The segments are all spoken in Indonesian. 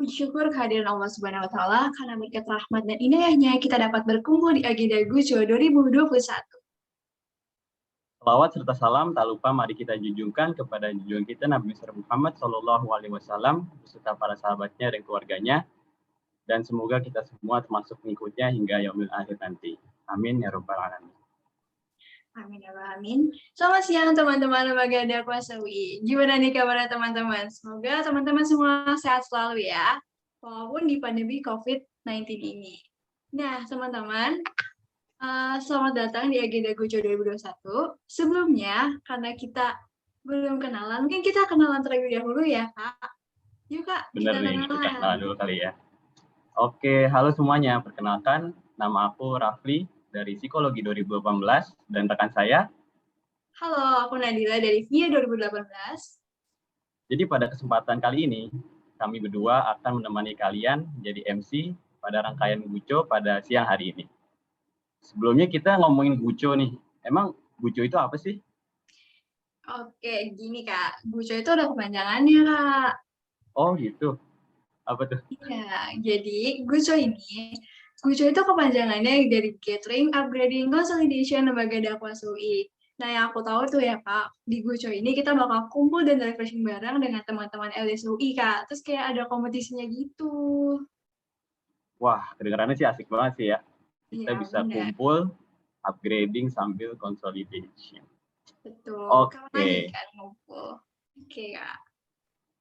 Puji syukur kehadiran Allah Subhanahu wa Ta'ala karena berkat rahmat dan inayahnya kita dapat berkumpul di agenda Gujo 2021. Salawat serta salam tak lupa mari kita junjungkan kepada junjungan kita Nabi besar Muhammad SAW beserta para sahabatnya dan keluarganya, dan semoga kita semua termasuk pengikutnya hingga yaumil akhir nanti. Amin ya rabbal alamin. Amin ya Rabbal alamin. Selamat siang teman-teman lembaga dakwah UI. Gimana nih kabarnya teman-teman? Semoga teman-teman semua sehat selalu ya, walaupun di pandemi COVID-19 ini. Nah teman-teman, selamat datang di agenda Gujo 2021. Sebelumnya, karena kita belum kenalan, mungkin kita kenalan terlebih dahulu ya Kak. Yuk Kak, Bener kita nih, kita kenalan. kenalan dulu kali ya. Oke, halo semuanya. Perkenalkan, nama aku Rafli dari Psikologi 2018 dan rekan saya. Halo, aku Nadila dari VIA 2018. Jadi pada kesempatan kali ini, kami berdua akan menemani kalian jadi MC pada rangkaian Gujo pada siang hari ini. Sebelumnya kita ngomongin Gujo nih. Emang Gujo itu apa sih? Oke, gini Kak. Gujo itu ada kepanjangannya Kak. Oh gitu. Apa tuh? Iya, jadi Gujo itu kepanjangannya dari Gathering, Upgrading, Consolidation Lembaga Dakwah UI. Nah, yang aku tahu tuh ya Kak, di Gujo ini kita bakal kumpul dan refreshing bareng dengan teman-teman LDS UI Kak. Terus kayak ada kompetisinya gitu. Wah, kedengarannya sih asik banget sih ya. Kita Iya, bisa benar. kumpul, upgrading sambil consolidation. Betul. Kapan lagi Oke, kan ngumpul? Oke Kak.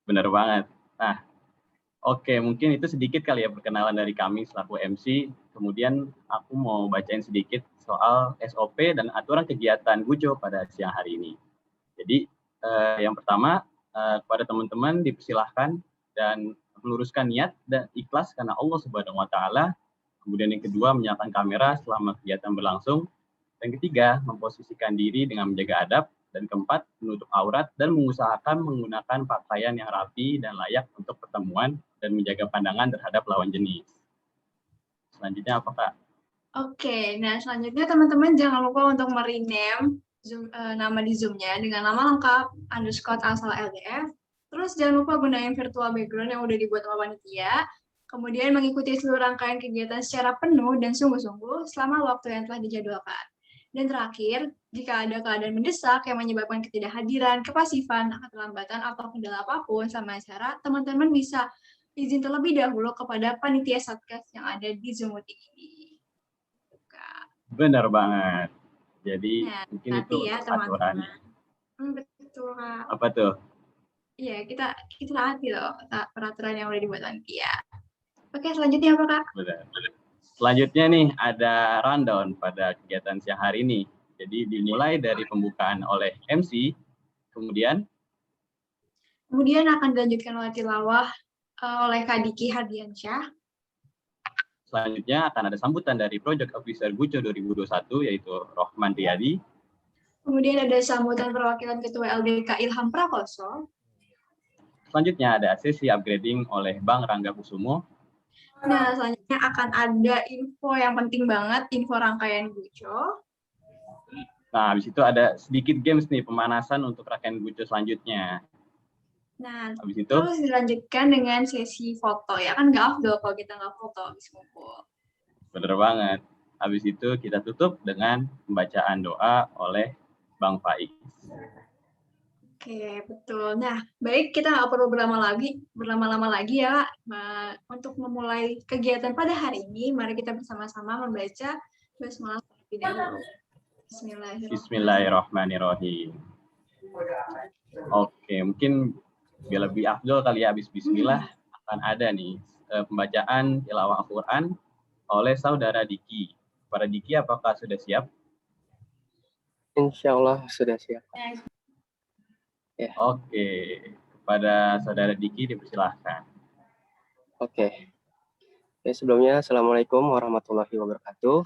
bener banget. Nah, oke, mungkin itu sedikit kali ya perkenalan dari kami selaku MC. Kemudian aku mau bacain sedikit soal SOP dan aturan kegiatan Gujo pada siang hari ini. Jadi yang pertama, kepada teman-teman dipersilahkan dan meluruskan niat dan ikhlas karena Allah Subhanahu wa Ta'ala. Kemudian yang kedua, menyalakan kamera selama kegiatan berlangsung. Dan ketiga, memposisikan diri dengan menjaga adab. Dan keempat, menutup aurat dan mengusahakan menggunakan pakaian yang rapi dan layak untuk pertemuan dan menjaga pandangan terhadap lawan jenis. Selanjutnya apa, Kak? Oke, nah selanjutnya teman-teman jangan lupa untuk merename nama di Zoom-nya dengan nama lengkap _asal LDF. Terus jangan lupa gunain virtual background yang udah dibuat oleh panitia. Kemudian mengikuti seluruh rangkaian kegiatan secara penuh dan sungguh-sungguh selama waktu yang telah dijadwalkan. Dan terakhir, jika ada keadaan mendesak yang menyebabkan ketidakhadiran, kepasifan, keterlambatan, atau kendala apapun sama acara, teman-teman bisa izin terlebih dahulu kepada panitia Satgas yang ada di Zoom meeting ini. Benar banget. Jadi Nah, mungkin itu nanti ya untuk teman-teman. aturannya. Betul Kak. Apa tuh? Iya, kita taati loh peraturan yang udah dibuat nanti ya. Oke, selanjutnya apa Kak? Benar. Selanjutnya nih ada rundown pada kegiatan siang hari ini. Jadi dimulai dari pembukaan oleh MC, kemudian akan dilanjutkan oleh tilawah oleh Kak Diki Hardiansyah. selanjutnya akan ada sambutan dari Project Officer Gujo 2021 yaitu Rohman Riyadi. Kemudian ada sambutan perwakilan Ketua LDK Ilham Prakoso. Selanjutnya ada sesi upgrading oleh Bang Rangga Kusumo. Nah, selanjutnya akan ada info yang penting banget, info rangkaian Gujo. Nah, habis itu ada sedikit games nih, pemanasan untuk rangkaian Gujo selanjutnya. Nah, habis itu terus dilanjutkan dengan sesi foto ya, kan nggak afdol kalau kita nggak foto habis ngumpul. Bener banget. Habis itu kita tutup dengan pembacaan doa oleh Bang Faiz. Oke, betul. Nah, baik, kita nggak perlu berlama-lama lagi ya, untuk memulai kegiatan pada hari ini. Mari kita bersama-sama membaca basmalah terlebih dahulu. Bismillahirrahmanirrahim. Oke, mungkin biar lebih afdol kali ya, habis bismillah akan ada nih pembacaan tilawah Al-Quran oleh saudara Diki. Para Diki, apakah sudah siap? Insya Allah sudah siap. Ya. Oke, kepada saudara Diki dipersilahkan. Oke. Sebelumnya, Assalamualaikum warahmatullahi wabarakatuh.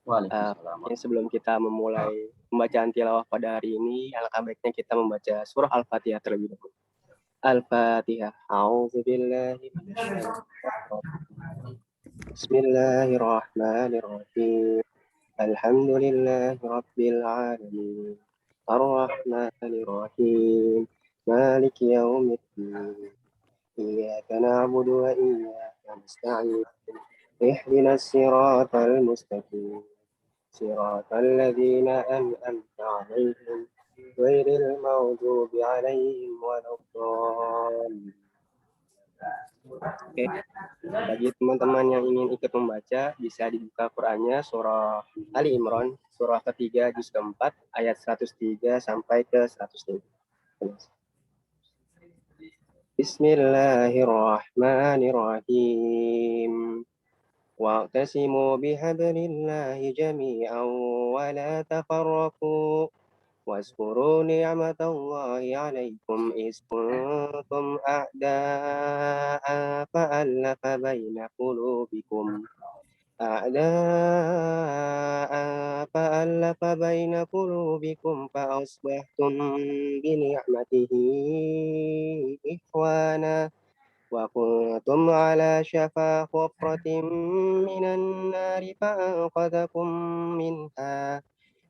Waalaikumsalam. Sebelum kita memulai pembacaan tilawah pada hari ini, alangkah baiknya kita membaca surah Al-Fatihah terlebih dahulu. Al-Fatihah. A'udzubillahi Bismillahirrahmanirrahim. Alhamdulillahi Rabbil Alamin. Ar-Rahmanir Rahim. Maliki yaumiddin. Iyyaka نعبد وإياك نستعين اهدنا الصراط المستقيم صراط الذين أنعمت عليهم غير المغضوب عليهم ولا الضالين. Oke, bagi teman-teman yang ingin ikut membaca, bisa dibuka Qurannya surah Ali Imran, surah ketiga, juz keempat, ayat 103 sampai ke 103. Bismillahirrahmanirrahim. Wa'tasimu bihablillahi jami'an wa la tafarraqu. واذكروا نعمة الله عليكم إذ كنتم أعداء فألف بين قلوبكم فأصبحتم بنعمته إخوانا وكنتم على شفا حفرة من النار فأنقذكم منها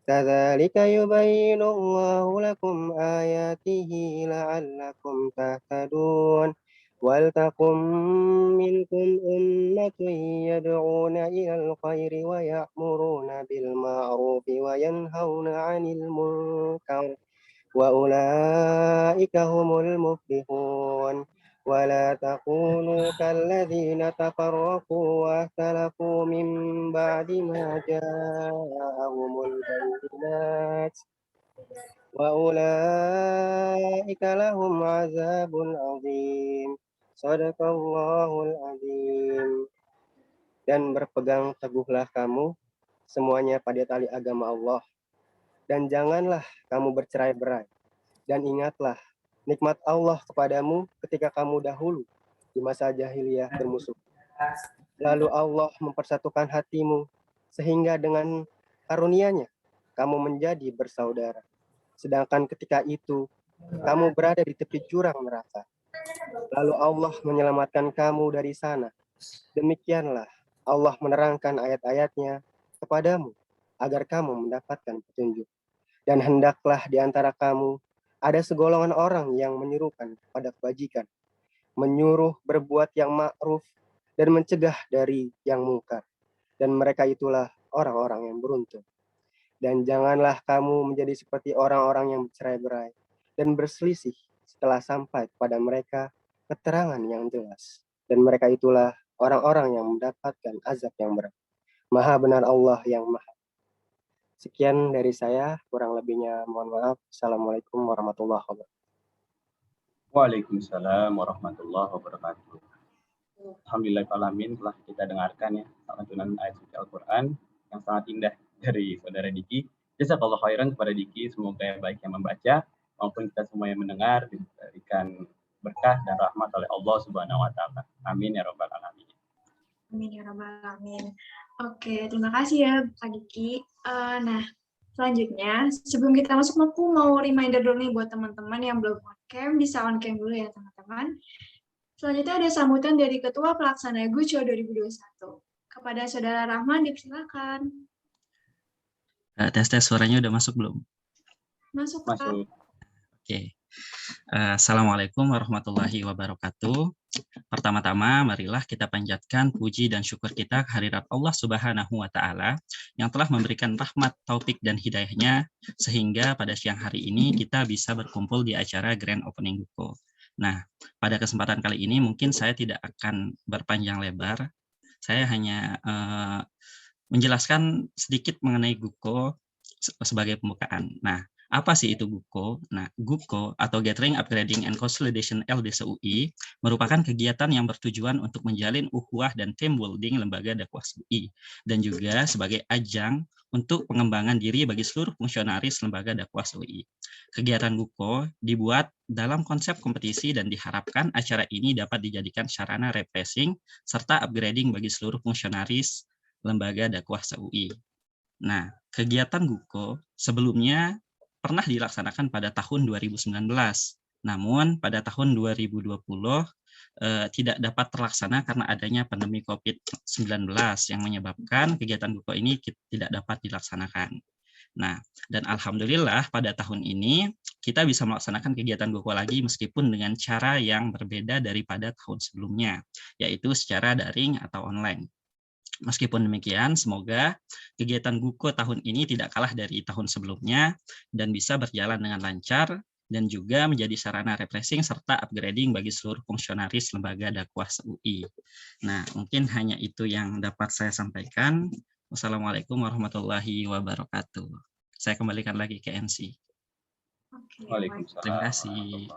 كذلك يبين الله لكم آياته لعلكم تهتدون ولتكن منكم أمة يدعون إلى الخير ويأمرون بالمعروف وينهون عن المنكر وأولئك هم المفلحون ولا تكونوا كالذين تفرقوا واختلفوا من بعد ما جاءهم البينات وأولئك لهم عذاب عظيم صدق Allahul Azim. Dan berpegang teguhlah kamu semuanya pada tali agama Allah, dan janganlah kamu bercerai-berai, dan ingatlah nikmat Allah kepadamu ketika kamu dahulu di masa jahiliyah bermusuh. Lalu Allah mempersatukan hatimu sehingga dengan karunia-Nya kamu menjadi bersaudara. Sedangkan ketika itu kamu berada di tepi jurang neraka. Lalu Allah menyelamatkan kamu dari sana. Demikianlah Allah menerangkan ayat-ayat-Nya kepadamu agar kamu mendapatkan petunjuk. Dan hendaklah di antara kamu ada segolongan orang yang menyerukan pada kebajikan, menyuruh berbuat yang ma'ruf dan mencegah dari yang mungkar. Dan mereka itulah orang-orang yang beruntung. Dan janganlah kamu menjadi seperti orang-orang yang bercerai-berai dan berselisih setelah sampai kepada mereka keterangan yang jelas. Dan mereka itulah orang-orang yang mendapatkan azab yang berat. Maha benar Allah yang maha. Sekian dari saya, kurang lebihnya mohon maaf. Assalamualaikum warahmatullahi wabarakatuh. Waalaikumsalam warahmatullahi wabarakatuh. Alhamdulillahirrahmanirrahim, telah kita dengarkan ya lantunan ayat suci Al-Quran yang sangat indah dari saudara Diki. Jazakallahu khairan kepada Diki, semoga yang baik yang membaca maupun kita semua yang mendengar diberikan berkah dan rahmat oleh Allah Subhanahu wa taala. Amin ya rabbal alamin. Amin ya rabbal alamin. Oke, terima kasih ya Kak Diki. Nah, selanjutnya sebelum kita masuk, aku mau reminder dulu nih buat teman-teman yang belum on cam, bisa on cam dulu ya teman-teman. Selanjutnya ada sambutan dari Ketua Pelaksana GUCO 2021. Kepada Saudara Rahman, dipersilakan. Tes suaranya udah masuk belum? Masuk, Kak. Masuk. Oke. Assalamualaikum warahmatullahi wabarakatuh. Pertama-tama, marilah kita panjatkan puji dan syukur kita kehadirat Allah Subhanahu wa Ta'ala yang telah memberikan rahmat, taufik, dan hidayahnya sehingga pada siang hari ini kita bisa berkumpul di acara Grand Opening GUCO. Nah, pada kesempatan kali ini mungkin saya tidak akan berpanjang lebar. Saya hanya menjelaskan sedikit mengenai GUCO sebagai pembukaan. Nah, apa sih itu GUCO? Nah, GUCO atau Gathering, Upgrading, and Consolidation LDS UI merupakan kegiatan yang bertujuan untuk menjalin ukhuwah dan team building lembaga dakwah UI dan juga sebagai ajang untuk pengembangan diri bagi seluruh fungsionaris lembaga dakwah UI. Kegiatan GUCO dibuat dalam konsep kompetisi dan diharapkan acara ini dapat dijadikan sarana refreshing serta upgrading bagi seluruh fungsionaris lembaga dakwah UI. Nah, kegiatan GUCO sebelumnya pernah dilaksanakan pada tahun 2019. Namun pada tahun 2020 tidak dapat terlaksana karena adanya pandemi COVID-19 yang menyebabkan kegiatan GUCO ini tidak dapat dilaksanakan. Nah, dan alhamdulillah pada tahun ini kita bisa melaksanakan kegiatan GoKo lagi meskipun dengan cara yang berbeda daripada tahun sebelumnya, yaitu secara daring atau online. Meskipun demikian, semoga kegiatan GoKo tahun ini tidak kalah dari tahun sebelumnya dan bisa berjalan dengan lancar dan juga menjadi sarana refreshing serta upgrading bagi seluruh fungsionaris lembaga dakwah UI. Nah, mungkin hanya itu yang dapat saya sampaikan. Wassalamualaikum warahmatullahi wabarakatuh. Saya kembalikan lagi ke MC. Oke, baik. Waalaikumsalam. Terima kasih.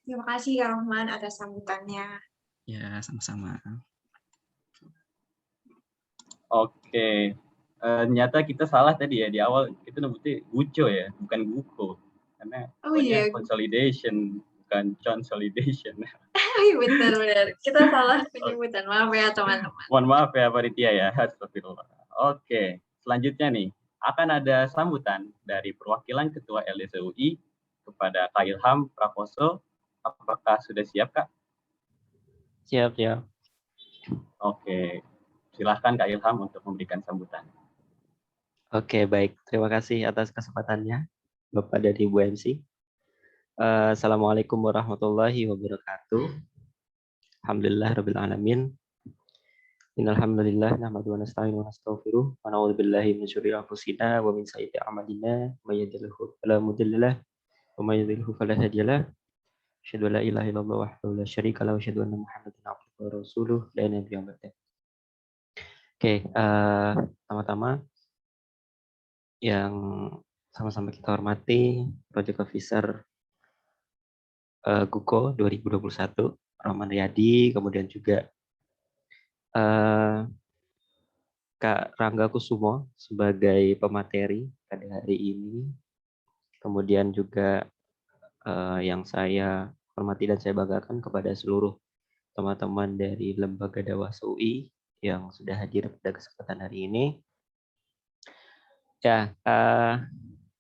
Terima kasih Kak Rahman atas sambutannya. Ya, sama-sama. Oke. Ternyata kita salah tadi ya di awal, kita nyebutnya Guco ya, bukan Guko. Karena iya, consolidation, bukan consolidation. benar. Kita salah penyebutan. Maaf ya teman-teman. Mohon maaf ya panitia ya. Astagfirullah. Oke, selanjutnya nih akan ada sambutan dari perwakilan Ketua LDC UI kepada Kak Ilham Prakoso. Apakah sudah siap, Kak? Siap. Oke, silahkan Kak Ilham untuk memberikan sambutan. Oke, baik. Terima kasih atas kesempatannya, Bapak dan Ibu MC. Assalamualaikum warahmatullahi wabarakatuh. Alhamdulillah rabbil alamin. Innal hamdalillah nahmaduhu wa nasta'inu wa nastaghfiruh wa na'udzu billahi min syururi anfusina wa min sayyiati a'malina may yahdihillahu fala mudilla lahu wa may yudhlilhu fala hadiya lahu. Asyhadu an la ilaha illallah wahdahu la syarika lahu wa asyhadu anna Muhammadan abduhu wa rasuluh la ilaha illallah. Oke, pertama-tama yang sama-sama kita hormati Project Officer GoKo 2021 Rahman Riyadi, kemudian juga Kak Rangga Kusumo sebagai pemateri pada hari ini, kemudian juga yang saya hormati dan saya banggakan kepada seluruh teman-teman dari Lembaga Dakwah UI yang sudah hadir pada kesempatan hari ini. Ya,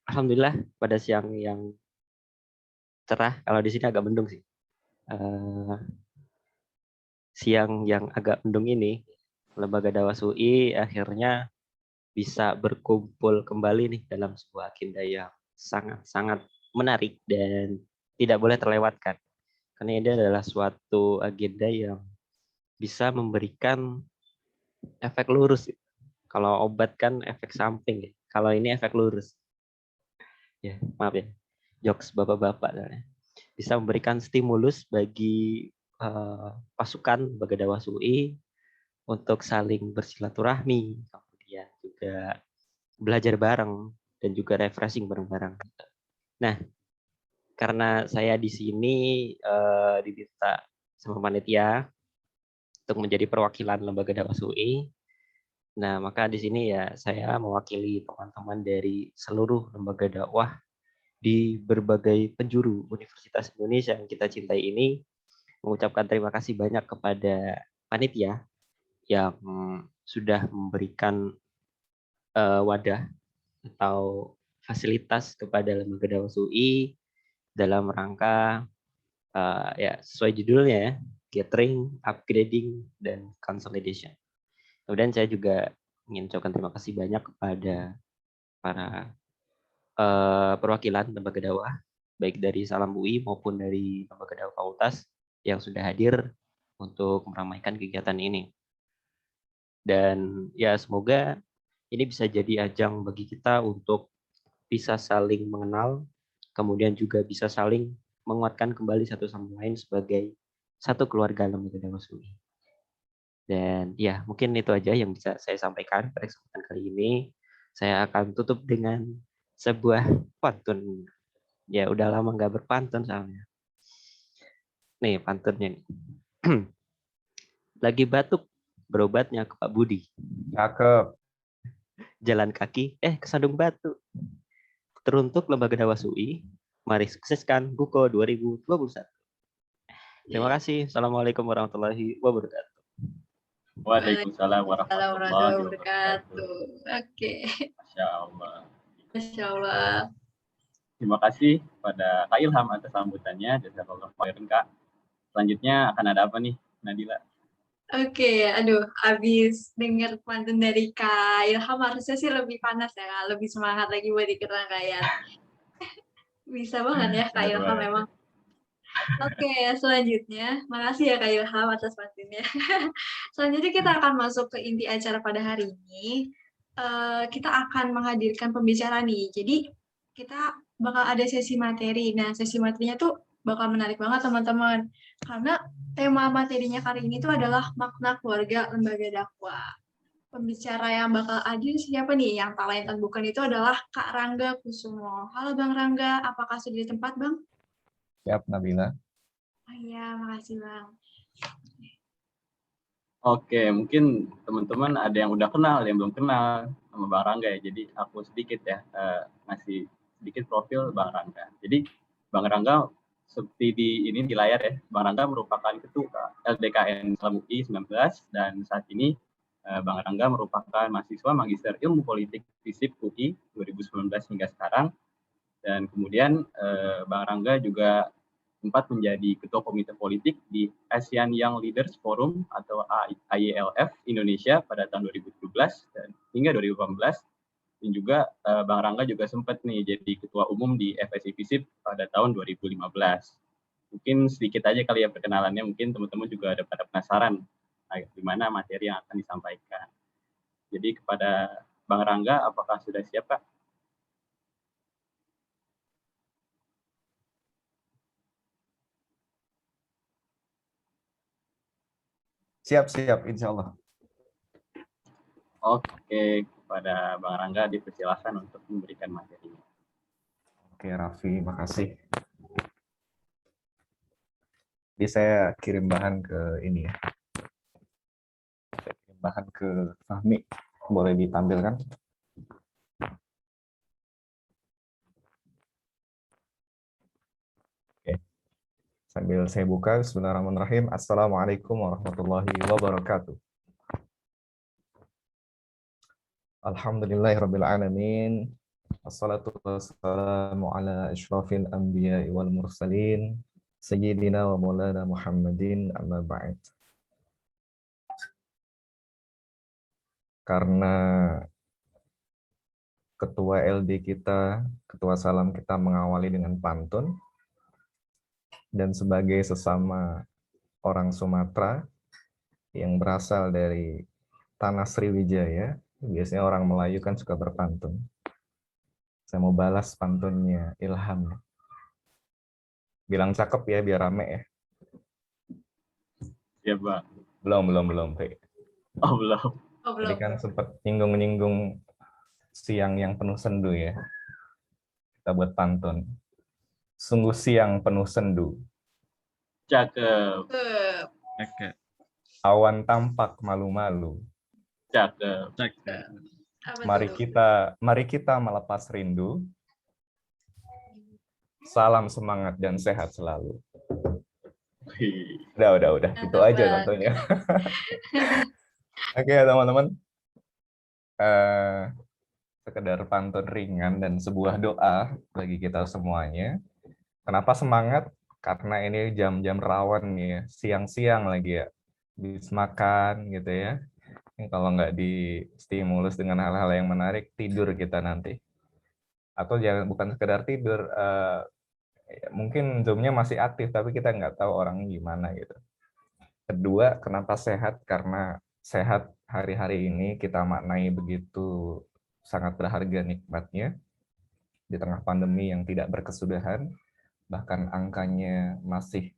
alhamdulillah pada siang yang cerah. Kalau di sini agak mendung sih. Siang yang agak mendung ini, Lembaga Dakwah UI akhirnya bisa berkumpul kembali nih dalam sebuah agenda yang sangat-sangat menarik dan tidak boleh terlewatkan. Karena ini adalah suatu agenda yang bisa memberikan efek lurus. Kalau obat kan efek samping, kalau ini efek lurus. Ya, maaf ya, jokes bapak-bapak. Bisa memberikan stimulus bagi pasukan Lembaga Dakwah UI untuk saling bersilaturahmi, kemudian juga belajar bareng dan juga refreshing bareng-bareng. Nah, karena saya di sini diminta sama panitia untuk menjadi perwakilan Lembaga Dakwah UI. Nah, maka di sini ya saya mewakili teman-teman dari seluruh lembaga dakwah di berbagai penjuru Universitas Indonesia yang kita cintai ini, mengucapkan terima kasih banyak kepada panitia yang sudah memberikan wadah atau fasilitas kepada lembaga dakwah UI dalam rangka ya sesuai judulnya ya, gathering, upgrading, dan consolidation. Kemudian saya juga ingin ucapkan terima kasih banyak kepada para perwakilan lembaga dakwah, baik dari Salam UI maupun dari lembaga dakwah fakultas yang sudah hadir untuk meramaikan kegiatan ini. Dan ya semoga ini bisa jadi ajang bagi kita untuk bisa saling mengenal, kemudian juga bisa saling menguatkan kembali satu sama lain sebagai satu keluarga lembaga dakwah UI. Dan ya mungkin itu aja yang bisa saya sampaikan pada kesempatan kali ini. Saya akan tutup dengan sebuah pantun. Ya udah lama nggak berpantun soalnya. Nih pantunnya nih. Lagi batuk, berobatnya ke Pak Budi. Cakep. Jalan kaki, kesandung batu. Teruntuk Lembaga Dakwah UI, mari sukseskan GoKo 2021. Terima kasih. Assalamualaikum warahmatullahi wabarakatuh. Waalaikumsalam warahmatullahi wabarakatuh. Oke. Masya Allah. Terima kasih pada Kak Ilham atas sambutannya. Jazakallahu khairan, Kak. Selanjutnya akan ada apa nih, Nadila? Oke, aduh, abis dengar pantun dari Kak Ilham harusnya sih lebih panas ya, Kak. Lebih semangat lagi buat ikut rangkaian. Bisa banget ya Kak Bener Ilham banget. memang. Oke, selanjutnya, makasih ya Kak Ilham atas pantunnya. Selanjutnya kita akan masuk ke inti acara pada hari ini. Kita akan menghadirkan pembicara nih. Jadi kita bakal ada sesi materi. Nah, sesi materinya tuh bakal menarik banget teman-teman. Karena tema materinya kali ini tuh adalah makna keluarga lembaga dakwah. Pembicara yang bakal hadir siapa nih? Yang tak lain dan bukan itu adalah Kak Rangga Kusumo. Halo Bang Rangga, apakah sudah di tempat Bang? Siap, Nabila. Oh iya, makasih Bang. Oke, mungkin teman-teman ada yang udah kenal, ada yang belum kenal sama Bang Rangga ya. Jadi aku sedikit ya ngasih sedikit profil Bang Rangga. Jadi Bang Rangga seperti di layar ya, Bang Rangga merupakan ketua LDKN Islam UI 19 dan saat ini Bang Rangga merupakan mahasiswa Magister Ilmu Politik FISIP UI 2019 hingga sekarang. Dan kemudian Bang Rangga juga sempat menjadi ketua komite politik di ASEAN Young Leaders Forum atau AYLF Indonesia pada tahun 2017 dan hingga 2018. Dan juga Bang Rangga juga sempat nih jadi ketua umum di FSI FISIP pada tahun 2015. Mungkin sedikit aja kali ya perkenalannya, mungkin teman-teman juga ada pada penasaran di mana materi yang akan disampaikan. Jadi kepada Bang Rangga, apakah sudah siap Pak? Siap, insya Allah. Oke, kepada Bang Rangga dipersilakan untuk memberikan materinya. Oke, Raffi, makasih. Jadi saya kirim bahan ke ini ya. Saya kirim bahan ke Fahmi. Boleh ditampilkan? Oke. Sambil saya buka, bismillahirrahmanirrahim. Assalamualaikum warahmatullahi wabarakatuh. Alhamdulillahirrabbilalamin. Assalatu wassalamu ala asyrafil anbiya'i wal mursalin. Sayyidina wa maulana Muhammadin amma ba'd. Karena ketua LD kita, ketua salam kita mengawali dengan pantun, dan sebagai sesama orang Sumatera yang berasal dari tanah Sriwijaya, biasanya orang Melayu kan suka berpantun. Saya mau balas pantunnya Ilham. Bilang cakep ya, biar rame ya. Ya, Bang. Belum. Oh, belum. Tadi kan sempat nyinggung-nyinggung siang yang penuh sendu ya. Kita buat pantun. Sungguh siang penuh sendu. Cakep. Oke. Awan tampak malu-malu. Cakep. Mari kita melepas rindu. Salam semangat dan sehat selalu. Udah. Itu aja contohnya. Oke, teman-teman. Sekedar pantun ringan dan sebuah doa bagi kita semuanya. Kenapa semangat? Karena ini jam-jam rawan nih ya. Siang-siang lagi ya. Habis makan gitu ya. Kalau nggak distimulus dengan hal-hal yang menarik, tidur kita nanti. Atau bukan sekedar tidur, mungkin Zoom-nya masih aktif, tapi kita nggak tahu orangnya gimana gitu. Kedua, kenapa sehat? Karena sehat hari-hari ini kita maknai begitu sangat berharga nikmatnya. Di tengah pandemi yang tidak berkesudahan, bahkan angkanya masih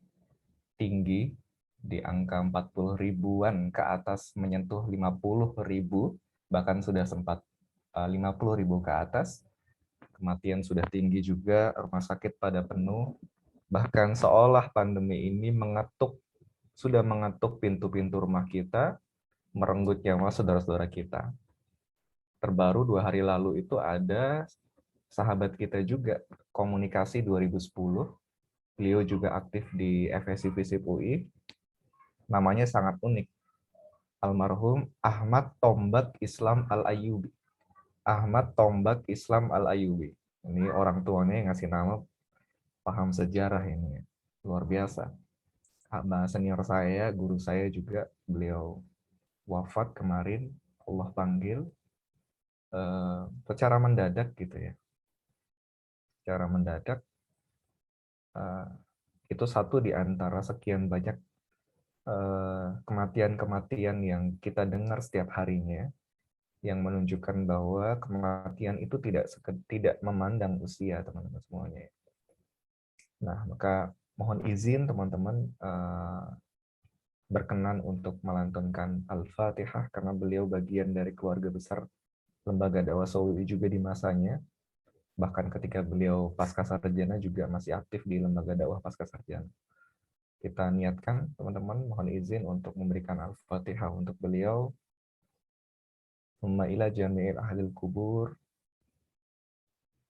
tinggi, di angka 40 ribuan ke atas menyentuh 50 ribu, bahkan sudah sempat 50 ribu ke atas. Kematian sudah tinggi juga, rumah sakit pada penuh, bahkan seolah pandemi ini sudah mengetuk pintu-pintu rumah kita, merenggut nyawa saudara-saudara kita. Terbaru 2 hari lalu itu ada sahabat kita juga, komunikasi 2010, beliau juga aktif di FSI FISIP UI, namanya sangat unik, almarhum Ahmad Tombak Islam Al-Ayyubi. Ahmad Tombak Islam Al-Ayyubi. Ini orang tuanya yang ngasih nama, paham sejarah ini. Luar biasa. senior saya, guru saya juga, beliau wafat kemarin, Allah panggil secara mendadak gitu ya. Secara mendadak, itu satu di antara sekian banyak kematian-kematian yang kita dengar setiap harinya, yang menunjukkan bahwa kematian itu tidak memandang usia, teman-teman semuanya. Nah, maka mohon izin teman-teman berkenan untuk melantunkan Al-Fatihah karena beliau bagian dari keluarga besar Lembaga Dakwah SOUI juga di masanya. Bahkan ketika beliau pasca sarjana juga masih aktif di Lembaga Dakwah pasca sarjana. Kita niatkan teman-teman, mohon izin untuk memberikan Al-Fatihah untuk beliau. Summa ila jami'il ahlil kubur,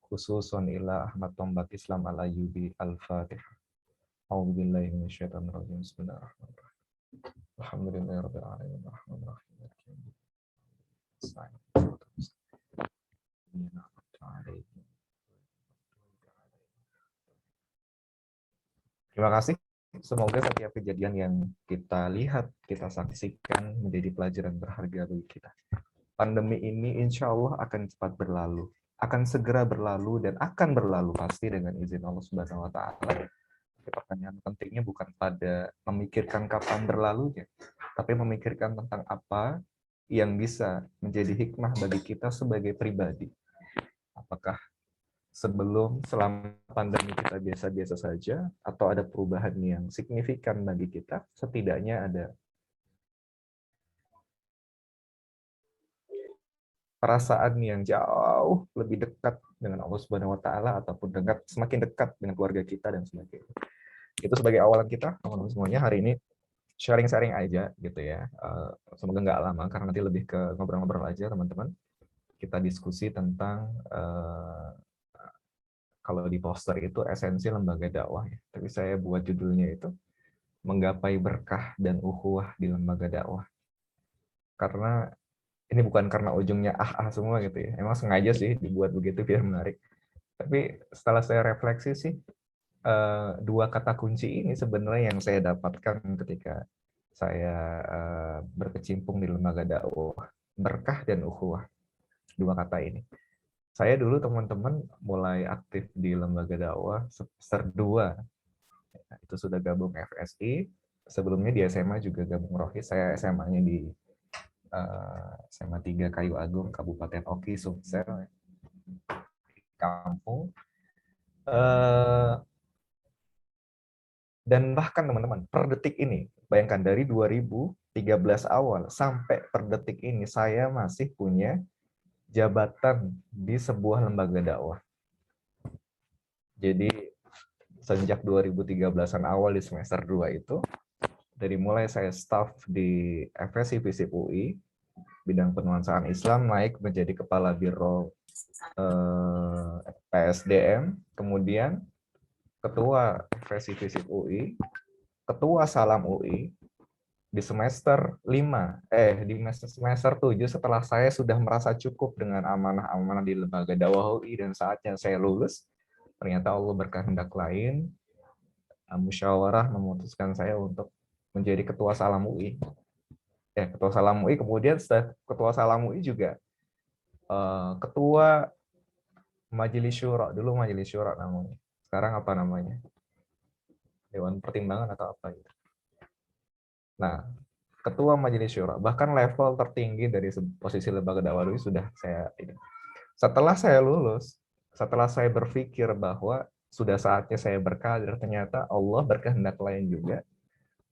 khususun ila Ahmad Tombak Islam al-Ayyubi. Al-Fatihah. A'udzubillahi minasyaitonir rajim. Bismillahirrahmanirrahim. Alhamdulillahirabbil alamin. Arrahmanirrahim. Terima kasih. Semoga setiap kejadian yang kita lihat, kita saksikan menjadi pelajaran berharga bagi kita. Pandemi ini insya Allah akan cepat berlalu, akan segera berlalu dan akan berlalu pasti dengan izin Allah Subhanahu Wa Taala. Pertanyaan pentingnya bukan pada memikirkan kapan berlalunya, tapi memikirkan tentang apa yang bisa menjadi hikmah bagi kita sebagai pribadi. Apakah selama pandemi kita biasa-biasa saja, atau ada perubahan yang signifikan bagi kita, setidaknya ada perasaan yang jauh lebih dekat dengan Allah Subhanahu Wa Taala ataupun semakin dekat dengan keluarga kita dan sebagainya. Itu sebagai awalan kita, teman-teman semuanya. Hari ini sharing-sharing aja gitu ya. Semoga nggak lama karena nanti lebih ke ngobrol-ngobrol aja teman-teman. Kita diskusi tentang kalau di poster itu esensi lembaga dakwah ya. Tapi saya buat judulnya itu menggapai berkah dan ukhuwah di lembaga dakwah. Karena ini bukan karena ujungnya semua gitu ya. Emang sengaja sih dibuat begitu biar menarik. Tapi setelah saya refleksi sih, dua kata kunci ini sebenarnya yang saya dapatkan ketika saya berkecimpung di lembaga dakwah, berkah dan ukhuwah. Dua kata ini. Saya dulu teman-teman mulai aktif di lembaga dakwah semester 2. Itu sudah gabung FSI. Sebelumnya di SMA juga gabung Rohis. Saya SMA-nya di SMA 3 Kayu Agung, Kabupaten Oki, Sumsel, kampung. Dan bahkan teman-teman, per detik ini, bayangkan dari 2013 awal sampai per detik ini, saya masih punya jabatan di sebuah lembaga dakwah. Jadi sejak 2013-an awal di semester 2 itu, dari mulai saya staff di FSI FISIP UI, bidang penuansaan Islam, naik menjadi kepala biro PSDM, kemudian ketua FSI FISIP UI, ketua Salam UI, di semester 5, di semester 7 setelah saya sudah merasa cukup dengan amanah-amanah di lembaga dakwah UI dan saatnya saya lulus, ternyata Allah berkehendak lain, musyawarah memutuskan saya untuk menjadi ketua Salam UI. Ketua Salam UI, kemudian setelah ketua Salam UI juga ketua Majelis Syura, dulu Majelis Syura namanya. Sekarang apa namanya? Dewan Pertimbangan atau apa gitu. Nah, ketua Majelis Syura, bahkan level tertinggi dari posisi lembaga dakwah UI sudah saya ini. Setelah saya lulus, setelah saya berpikir bahwa sudah saatnya saya berkarir, ternyata Allah berkehendak lain juga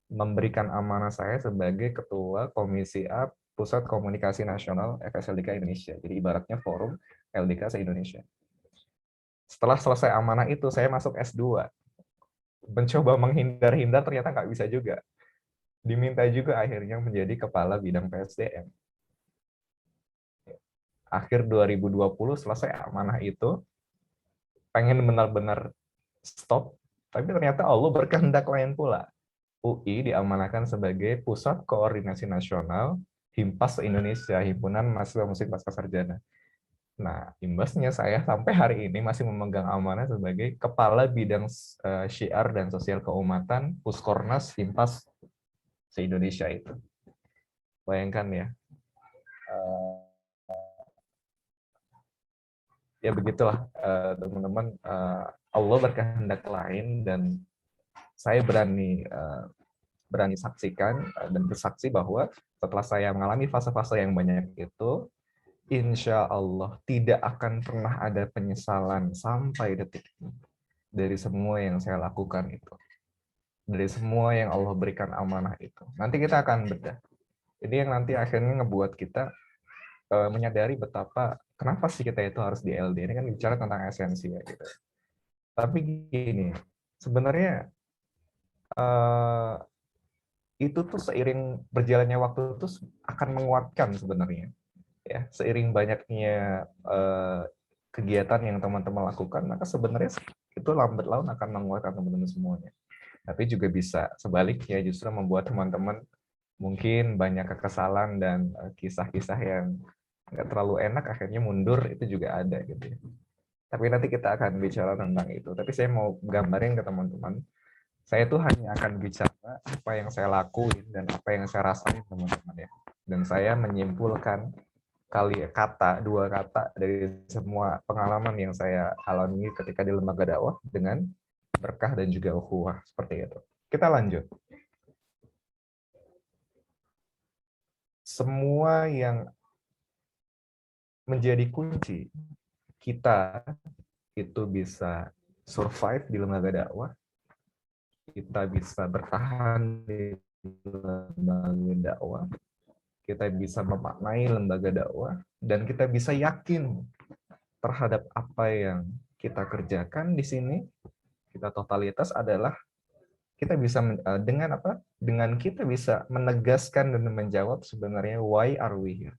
memberikan amanah saya sebagai ketua Komisi A Pusat Komunikasi Nasional FSLDK Indonesia. Jadi ibaratnya forum LDK se-Indonesia. Setelah selesai amanah itu, saya masuk S2. Mencoba menghindar-hindar, ternyata nggak bisa juga. Diminta juga akhirnya menjadi kepala bidang PSDM. Akhir 2020 selesai amanah itu, pengen benar-benar stop, tapi ternyata Allah berkehendak lain pula. UI diamanahkan sebagai Pusat Koordinasi Nasional HIMPAS Indonesia, Himpunan Mahasiswa Musik Pasca Sarjana. Nah, imbasnya saya sampai hari ini masih memegang amanah sebagai Kepala Bidang Syiar dan Sosial Keumatan Puskornas Himpas se-Indonesia itu. Bayangkan ya. Ya begitulah teman-teman, Allah berkehendak lain dan saya berani saksikan dan bersaksi bahwa setelah saya mengalami fase-fase yang banyak itu, insya Allah tidak akan pernah ada penyesalan sampai detik ini dari semua yang saya lakukan itu, dari semua yang Allah berikan amanah itu. Nanti kita akan bedah. Ini yang nanti akhirnya ngebuat kita menyadari betapa kenapa sih kita itu harus di LD. Ini kan bicara tentang esensi ya gitu. Tapi gini, sebenarnya itu tuh seiring berjalannya waktu tuh akan menguatkan sebenarnya. Ya, seiring banyaknya kegiatan yang teman-teman lakukan, maka sebenarnya itu lambat laun akan menguatkan teman-teman semuanya. Tapi juga bisa sebaliknya justru membuat teman-teman mungkin banyak kekesalan dan kisah-kisah yang nggak terlalu enak akhirnya mundur, itu juga ada gitu ya. Tapi nanti kita akan bicara tentang itu. Tapi saya mau gambarin ke teman-teman, saya tuh hanya akan bicara apa yang saya lakuin dan apa yang saya rasain teman-teman ya. Dan saya menyimpulkan dua kata dari semua pengalaman yang saya alami ketika di lembaga dakwah dengan berkah dan juga ukhuwah seperti itu. Kita lanjut. Semua yang menjadi kunci kita itu bisa survive di lembaga dakwah, kita bisa bertahan di lembaga dakwah, kita bisa memaknai lembaga dakwah, dan kita bisa yakin terhadap apa yang kita kerjakan di sini, kita totalitas adalah kita bisa dengan apa? Dengan kita bisa menegaskan dan menjawab sebenarnya why are we here.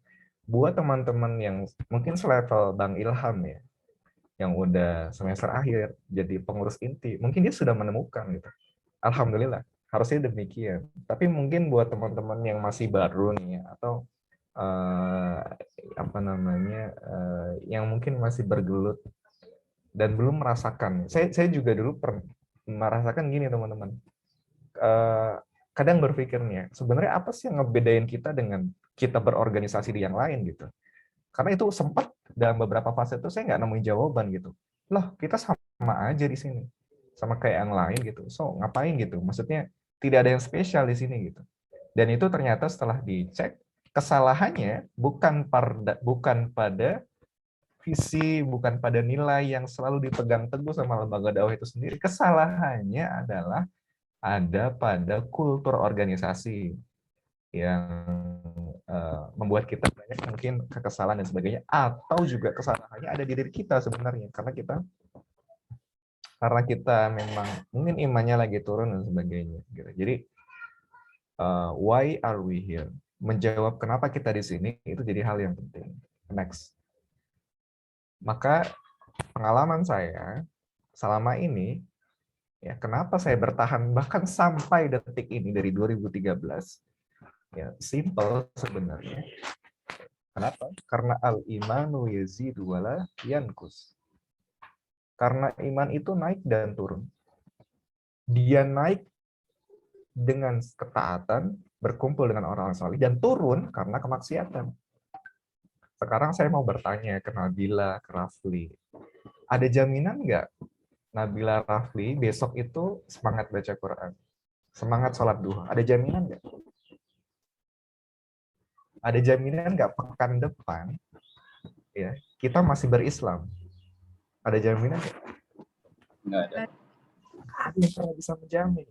Buat teman-teman yang mungkin selevel Bang Ilham ya, yang udah semester akhir jadi pengurus inti, mungkin dia sudah menemukan gitu. Alhamdulillah, harusnya demikian. Tapi mungkin buat teman-teman yang masih baru nih atau yang mungkin masih bergelut dan belum merasakan. Saya juga dulu merasakan gini teman-teman. Kadang berpikirnya sebenarnya apa sih yang ngebedain kita dengan kita berorganisasi di yang lain gitu. Karena itu sempat dalam beberapa fase itu saya nggak nemuin jawaban gitu. Loh, kita sama aja di sini. Sama kayak yang lain gitu. So, ngapain gitu? Maksudnya tidak ada yang spesial di sini gitu. Dan itu ternyata setelah dicek, kesalahannya bukan pada visi, bukan pada nilai yang selalu dipegang teguh sama lembaga dakwah itu sendiri. Kesalahannya adalah ada pada kultur organisasi yang membuat kita banyak mungkin kekesalan dan sebagainya, atau juga kesalahannya ada di diri kita sebenarnya karena kita memang mungkin imannya lagi turun dan sebagainya gitu. Jadi why are we here, menjawab kenapa kita di sini itu jadi hal yang penting. Next. Maka pengalaman saya selama ini ya, kenapa saya bertahan bahkan sampai detik ini dari 2013. Ya, simple sebenarnya. Kenapa? Karena al-imanu yazidu wala yankus. Karena iman itu naik dan turun. Dia naik dengan ketaatan, berkumpul dengan orang-orang saleh, dan turun karena kemaksiatan. Sekarang saya mau bertanya ke Nabila, ke Rafli. Ada jaminan nggak Nabila, Rafli besok itu semangat baca Quran? Semangat sholat duha? Ada jaminan nggak? Ada jaminan nggak pekan depan ya kita masih berislam? Ada jaminan nggak? Nggak ada. Ada yang pernah bisa menjamin.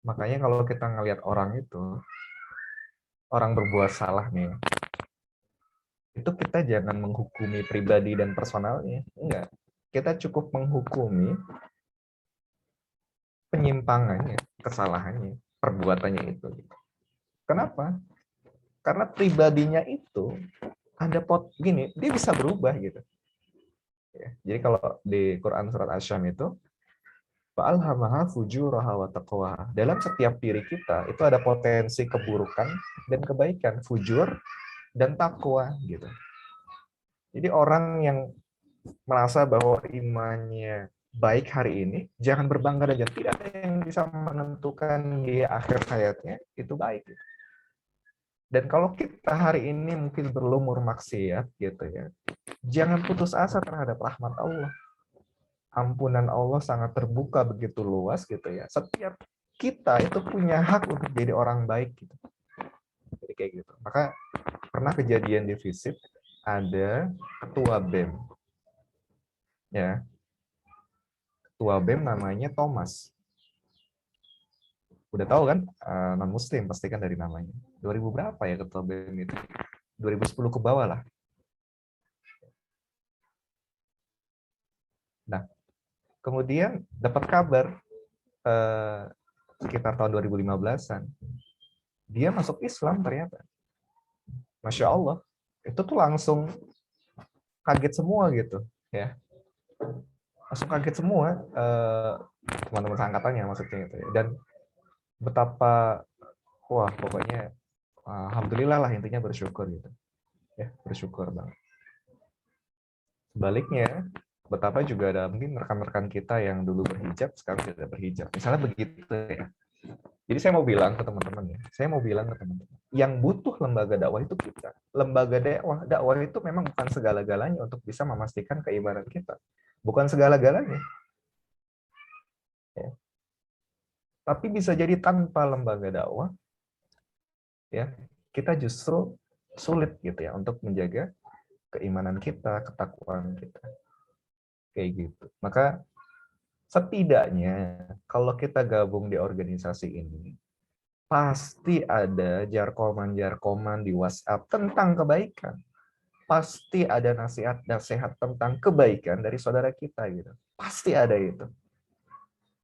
Makanya kalau kita ngelihat orang itu, orang berbuat salah nih, itu kita jangan menghukumi pribadi dan personalnya, enggak. Kita cukup menghukumi penyimpangannya, kesalahannya, perbuatannya itu. Kenapa? Karena pribadinya itu ada gini, dia bisa berubah gitu. Ya, jadi kalau di Quran surat Asy-Syams itu fa'alhamaha fujuraha wa taqwaha. Dalam setiap diri kita itu ada potensi keburukan dan kebaikan, fujur dan takwa gitu. Jadi orang yang merasa bahwa imannya baik hari ini, jangan berbangga dan tidak ada yang bisa menentukan di akhir hayatnya itu baik. Dan kalau kita hari ini mungkin berlumur maksiat gitu ya, jangan putus asa terhadap rahmat Allah. Ampunan Allah sangat terbuka begitu luas gitu ya. Setiap kita itu punya hak untuk jadi orang baik gitu. Jadi kayak gitu. Maka pernah kejadian di FISIP ada ketua BEM. Ya. Ketua BEM namanya Thomas. Udah tahu kan, non muslim pasti kan dari namanya. 2000 berapa ya ketua BEM itu? 2010 ke bawah lah. Nah, kemudian dapat kabar sekitar tahun 2015-an, dia masuk Islam ternyata. Masya Allah, itu tuh langsung kaget semua gitu, ya. Langsung kaget semua teman-teman seangkatannya maksudnya gitu ya. Dan betapa, wah pokoknya alhamdulillah lah intinya bersyukur gitu, ya bersyukur banget. Sebaliknya, betapa juga ada mungkin rekan-rekan kita yang dulu berhijab sekarang tidak berhijab, misalnya begitu ya. Jadi saya mau bilang ke teman-teman ya, yang butuh lembaga dakwah itu kita. Lembaga dakwah itu memang bukan segala-galanya untuk bisa memastikan keimanan kita, bukan segala-galanya. Ya. Tapi bisa jadi tanpa lembaga dakwah, ya kita justru sulit gitu ya untuk menjaga keimanan kita, ketakwaan kita, kayak gitu. Maka setidaknya kalau kita gabung di organisasi ini, pasti ada jarkoman-jarkoman di WhatsApp tentang kebaikan. Pasti ada nasihat tentang kebaikan dari saudara kita gitu. Pasti ada itu.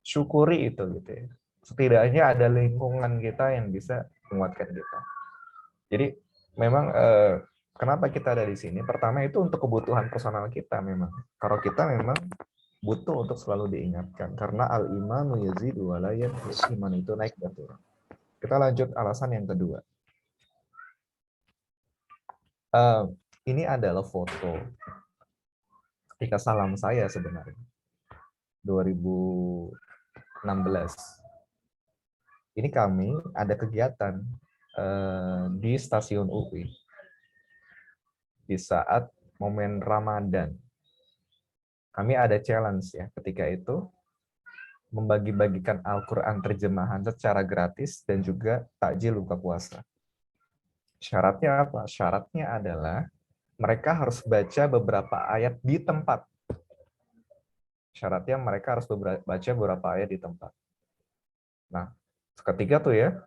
Syukuri itu gitu ya. Setidaknya ada lingkungan kita yang bisa menguatkan kita. Jadi memang kenapa kita ada di sini? Pertama itu untuk kebutuhan personal kita memang. Kalau kita memang butuh untuk selalu diingatkan karena al-imanu yazidu wa la yanqus, iman itu naik dan turun. Kita lanjut alasan yang kedua. Ini adalah foto ketika salam saya sebenarnya 2016. Ini kami ada kegiatan di stasiun UI di saat momen Ramadan. Kami ada challenge ya ketika itu, membagi-bagikan Al-Quran terjemahan secara gratis dan juga takjil buka puasa. Syaratnya apa? Syaratnya adalah mereka harus baca beberapa ayat di tempat. Syaratnya mereka harus baca beberapa ayat di tempat. Nah, ketika tuh ya,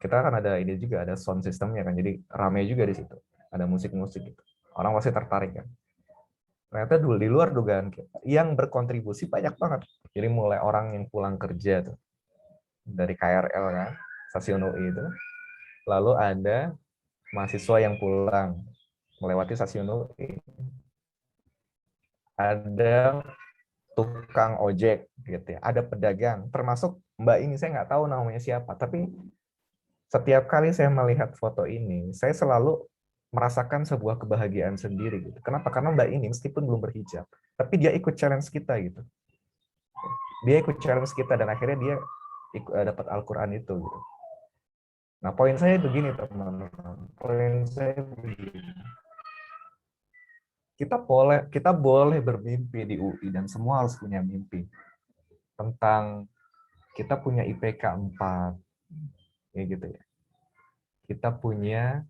kita kan ada ini juga, ada sound systemnya kan, jadi ramai juga di situ. Ada musik-musik gitu. Orang pasti tertarik kan. Ternyata dulu di luar dugaan kita, yang berkontribusi banyak banget. Jadi mulai orang yang pulang kerja tuh, dari KRL kan, stasiun UI itu. Lalu ada mahasiswa yang pulang melewati stasiun UI. Ada tukang ojek gitu ya, ada pedagang, termasuk Mbak ini saya nggak tahu namanya siapa, tapi setiap kali saya melihat foto ini, saya selalu merasakan sebuah kebahagiaan sendiri gitu. Kenapa? Karena Mbak ini meskipun belum berhijab, tapi dia ikut challenge kita gitu. Dia ikut challenge kita dan akhirnya dia dapat Al-Quran itu gitu. Nah, poin saya begini teman-teman. Poin saya begini. Kita boleh bermimpi di UI dan semua harus punya mimpi. Tentang kita punya IPK 4. Ya gitu ya. Kita punya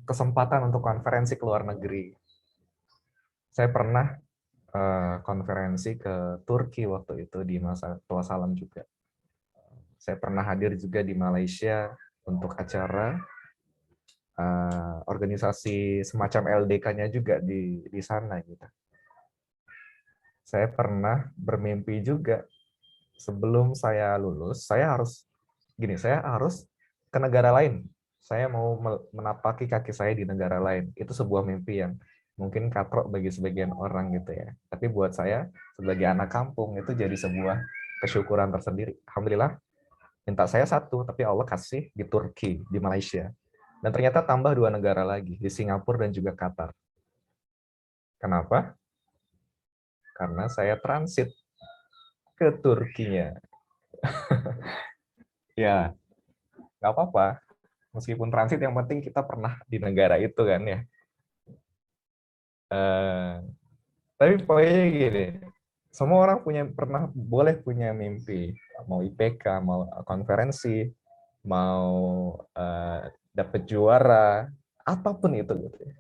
kesempatan untuk konferensi ke luar negeri. Saya pernah konferensi ke Turki waktu itu di masa Tua Salam juga. Saya pernah hadir juga di Malaysia untuk acara organisasi semacam LDK-nya juga di sana gitu. Saya pernah bermimpi juga sebelum saya lulus, saya harus ke negara lain. Saya mau menapaki kaki saya di negara lain. Itu sebuah mimpi yang mungkin katrok bagi sebagian orang gitu ya. Tapi buat saya sebagai anak kampung itu jadi sebuah kesyukuran tersendiri. Alhamdulillah, minta saya satu, tapi Allah kasih di Turki, di Malaysia. Dan ternyata tambah 2 negara lagi, di Singapura dan juga Qatar. Kenapa? Karena saya transit ke Turkinya. Ya, nggak apa-apa. Meskipun transit, yang penting kita pernah di negara itu kan ya. Tapi poinnya gini, semua orang boleh punya mimpi, mau IPK, mau konferensi, mau dapet juara, apapun itu gitu ya.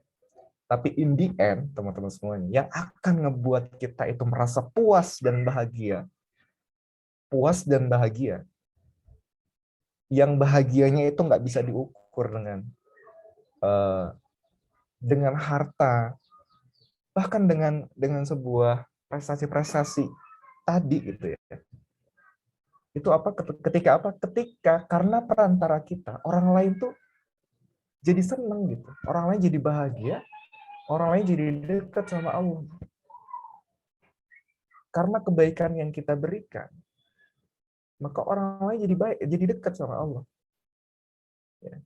Tapi in the end, teman-teman semuanya, yang akan ngebuat kita itu merasa puas dan bahagia, yang bahagianya itu nggak bisa diukur dengan harta, bahkan dengan sebuah prestasi-prestasi tadi gitu ya. Itu ketika karena perantara kita orang lain tuh jadi seneng gitu, orang lain jadi bahagia, orang lain jadi dekat sama Allah karena kebaikan yang kita berikan, maka orang lain jadi dekat sama Allah ya.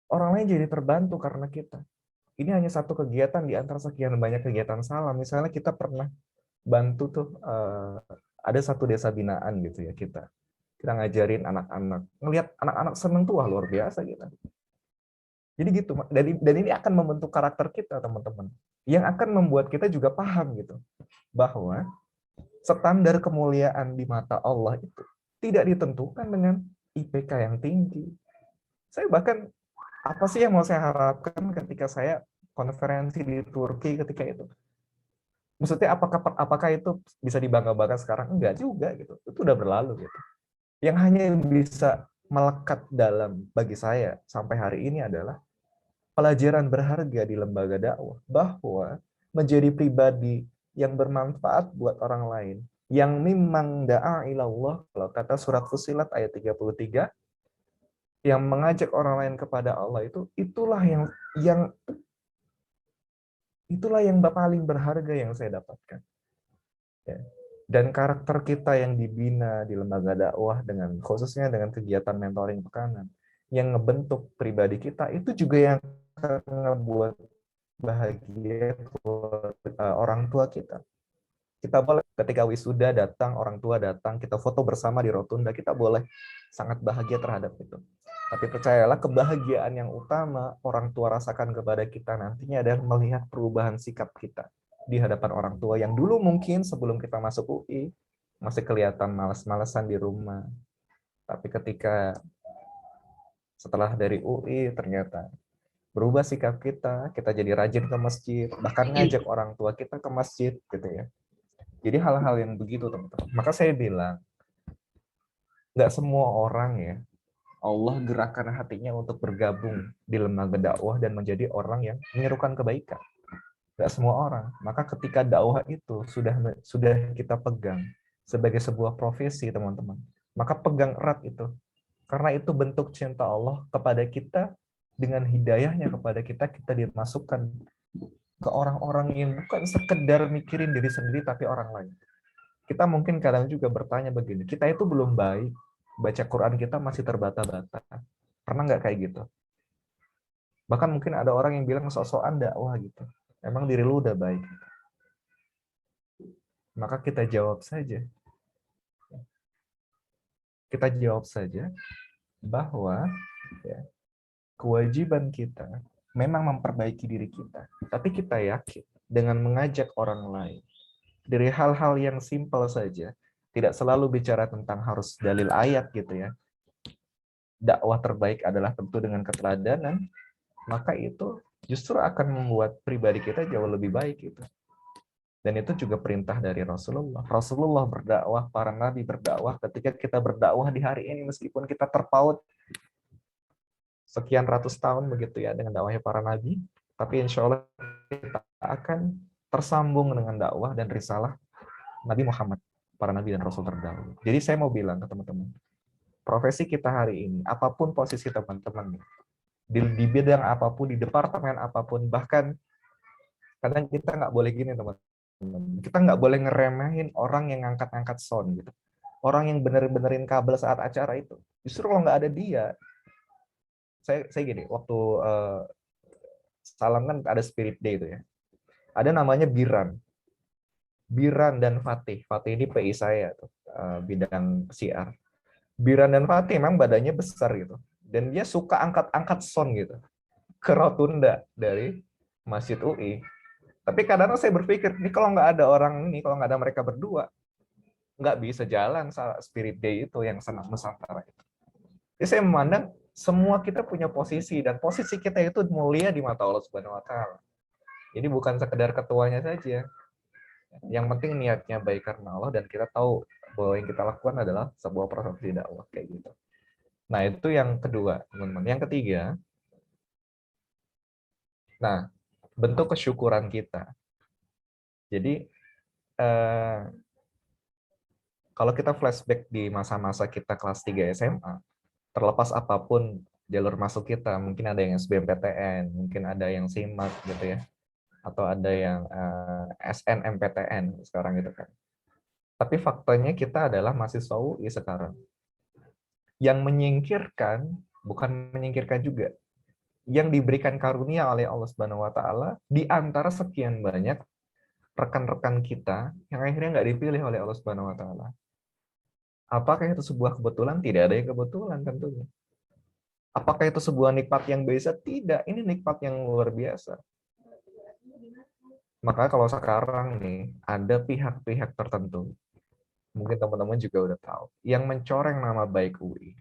Orang lain jadi terbantu karena kita. Ini hanya satu kegiatan di antara sekian banyak kegiatan salam. Misalnya kita pernah bantu tuh ada satu desa binaan gitu ya, kita ngajarin anak-anak, ngelihat anak-anak seneng tuh wah luar biasa gitu. Jadi gitu, dan ini akan membentuk karakter kita teman-teman, yang akan membuat kita juga paham gitu bahwa standar kemuliaan di mata Allah itu tidak ditentukan dengan IPK yang tinggi. Saya bahkan apa sih yang mau saya harapkan ketika saya konferensi di Turki ketika itu? Maksudnya apakah itu bisa dibangga-banggakan sekarang? Enggak juga gitu. Itu udah berlalu gitu. Yang hanya bisa melekat dalam bagi saya sampai hari ini adalah pelajaran berharga di lembaga dakwah, bahwa menjadi pribadi yang bermanfaat buat orang lain, yang mimman da'a ilallah, kalau kata surat Fussilat ayat 33, yang mengajak orang lain kepada Allah itulah yang paling berharga yang saya dapatkan. Ya. Dan karakter kita yang dibina di lembaga dakwah khususnya dengan kegiatan mentoring pekanan yang ngebentuk pribadi kita, itu juga yang akan ngebuat bahagia orang tua kita. Kita boleh ketika wisuda datang, orang tua datang, kita foto bersama di rotunda, kita boleh sangat bahagia terhadap itu. Tapi percayalah, kebahagiaan yang utama orang tua rasakan kepada kita nantinya adalah melihat perubahan sikap kita di hadapan orang tua yang dulu mungkin sebelum kita masuk UI masih kelihatan malas-malasan di rumah. Tapi ketika setelah dari UI ternyata berubah sikap kita jadi rajin ke masjid, bahkan ngajak orang tua kita ke masjid gitu ya. Jadi hal-hal yang begitu teman-teman. Maka saya bilang, nggak semua orang ya Allah gerakkan hatinya untuk bergabung di lembaga dakwah dan menjadi orang yang menyerukan kebaikan. Nggak semua orang. Maka ketika dakwah itu sudah kita pegang sebagai sebuah profesi teman-teman, maka pegang erat itu. Karena itu bentuk cinta Allah kepada kita, dengan hidayahnya kepada kita dimasukkan ke orang-orang yang bukan sekedar mikirin diri sendiri tapi orang lain. Kita mungkin kadang juga bertanya begini, kita itu belum baik, baca Quran kita masih terbata-bata. Pernah nggak kayak gitu? Bahkan mungkin ada orang yang bilang sok-sokan dakwah gitu. Emang diri lu udah baik? Maka kita jawab saja. Kita jawab saja bahwa ya, kewajiban kita memang memperbaiki diri kita. Tapi kita yakin dengan mengajak orang lain dari hal-hal yang simpel saja, tidak selalu bicara tentang harus dalil ayat gitu ya. Dakwah terbaik adalah tentu dengan keteladanan, maka itu justru akan membuat pribadi kita jauh lebih baik gitu. Dan itu juga perintah dari Rasulullah. Rasulullah berdakwah, para nabi berdakwah. Ketika kita berdakwah di hari ini, meskipun kita terpaut sekian ratus tahun begitu ya dengan dakwahnya para nabi, tapi insya Allah kita akan tersambung dengan dakwah dan risalah Nabi Muhammad, para nabi dan rasul terdahulu. Jadi saya mau bilang ke teman-teman, profesi kita hari ini, apapun posisi teman-teman, di bidang apapun, di departemen apapun, bahkan kadang kita nggak boleh gini teman-teman, kita nggak boleh ngeremehin orang yang ngangkat-ngangkat sound gitu, orang yang benerin kabel saat acara itu. Justru kalau nggak ada dia, saya gini, waktu salam kan ada spirit day itu ya. Ada namanya Biran. Biran dan Fatih. Fatih ini PI saya tuh, bidang siar. Biran dan Fatih memang badannya besar gitu. Dan dia suka angkat-angkat sound gitu ke rotunda dari Masjid UI. Tapi kadang saya berpikir, ini kalau nggak ada orang ini, kalau nggak ada mereka berdua, nggak bisa jalan Spirit Day itu yang senang Nusantara itu. Jadi saya memandang semua kita punya posisi, dan posisi kita itu mulia di mata Allah Subhanahu wa Ta'ala. Jadi bukan sekedar ketuanya saja. Yang penting niatnya baik karena Allah, dan kita tahu bahwa yang kita lakukan adalah sebuah proses dakwah kayak gitu. Nah, itu yang kedua, teman-teman. Yang ketiga, nah, bentuk kesyukuran kita. Jadi kalau kita flashback di masa-masa kita kelas 3 SMA, terlepas apapun jalur masuk kita, mungkin ada yang SBMPTN, mungkin ada yang SIMAK gitu ya, atau ada yang SNMPTN sekarang gitu kan. Tapi faktanya kita adalah mahasiswa UI sekarang. Yang menyingkirkan, bukan menyingkirkan juga, yang diberikan karunia oleh Allah Subhanahu wa Ta'ala di antara sekian banyak rekan-rekan kita yang akhirnya nggak dipilih oleh Allah Subhanahu wa Ta'ala. Apakah itu sebuah kebetulan? Tidak ada yang kebetulan tentunya. Apakah itu sebuah nikmat yang biasa? Tidak, ini nikmat yang luar biasa. Maka kalau sekarang nih, ada pihak-pihak tertentu, mungkin teman-teman juga udah tahu, yang mencoreng nama baik UI,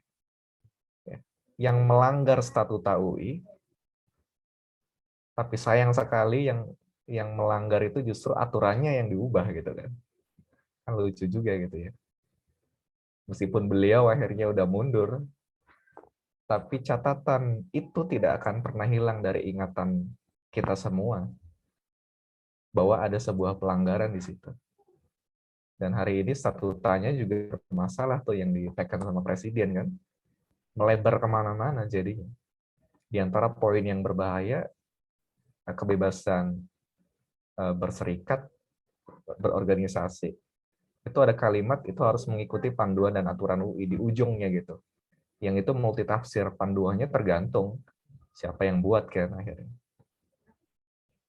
yang melanggar statuta UI, tapi sayang sekali yang melanggar itu justru aturannya yang diubah gitu kan. Kan lucu juga gitu ya. Meskipun beliau akhirnya udah mundur, tapi catatan itu tidak akan pernah hilang dari ingatan kita semua bahwa ada sebuah pelanggaran di situ. Dan hari ini statutanya juga bermasalah tuh yang ditekan sama presiden kan, melebar kemana-mana jadinya. Di antara poin yang berbahaya, kebebasan berserikat, berorganisasi, itu ada kalimat itu harus mengikuti panduan dan aturan UI di ujungnya gitu. Yang itu multitafsir, panduannya tergantung siapa yang buat kan akhirnya.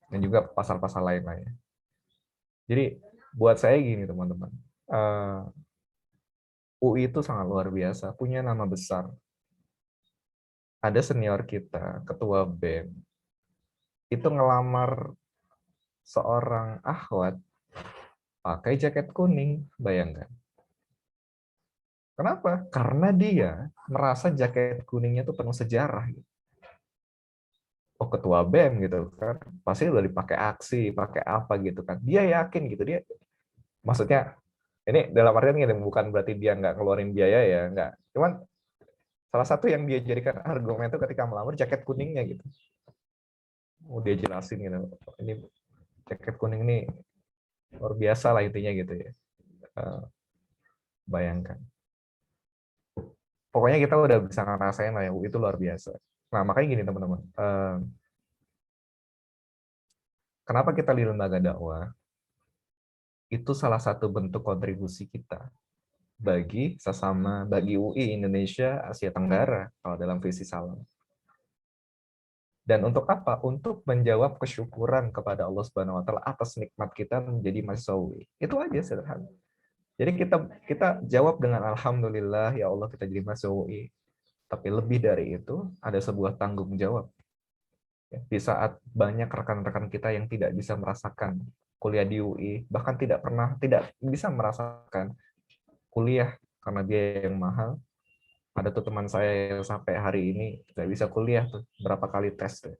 Dan juga pasal-pasal lain-lainnya. Jadi buat saya gini teman-teman, UI itu sangat luar biasa, punya nama besar. Ada senior kita, ketua BEM, itu ngelamar seorang akhwat pakai jaket kuning, bayangkan. Kenapa? Karena dia merasa jaket kuningnya itu penuh sejarah. Oh, ketua BEM gitu kan, pasti udah dipakai aksi, pakai apa gitu kan. Dia yakin gitu, dia maksudnya ini dalam artian gini, bukan berarti dia nggak ngeluarin biaya ya, nggak. Cuman salah satu yang dia jadikan argumen itu ketika melamar jaket kuningnya gitu. Oh, dia jelasin gitu, ini jaket kuning ini luar biasa lah intinya gitu ya. Bayangkan. Pokoknya kita udah bisa ngerasain lah ya, itu luar biasa. Nah, makanya gini teman-teman. Kenapa kita di lembaga dakwah? Itu salah satu bentuk kontribusi kita bagi UI Indonesia Asia Tenggara kalau dalam visi salam. Dan untuk apa? Untuk menjawab kesyukuran kepada Allah Subhanahu wa Ta'ala atas nikmat kita menjadi mahasiswa UI. Itu aja sederhana. Jadi kita jawab dengan alhamdulillah ya Allah kita jadi mahasiswa UI. Tapi lebih dari itu ada sebuah tanggung jawab. Di saat banyak rekan-rekan kita yang tidak bisa merasakan kuliah di UI, bahkan tidak bisa merasakan kuliah karena biaya yang mahal. Ada tuh teman saya yang sampai hari ini nggak bisa kuliah tuh, berapa kali tes tuh.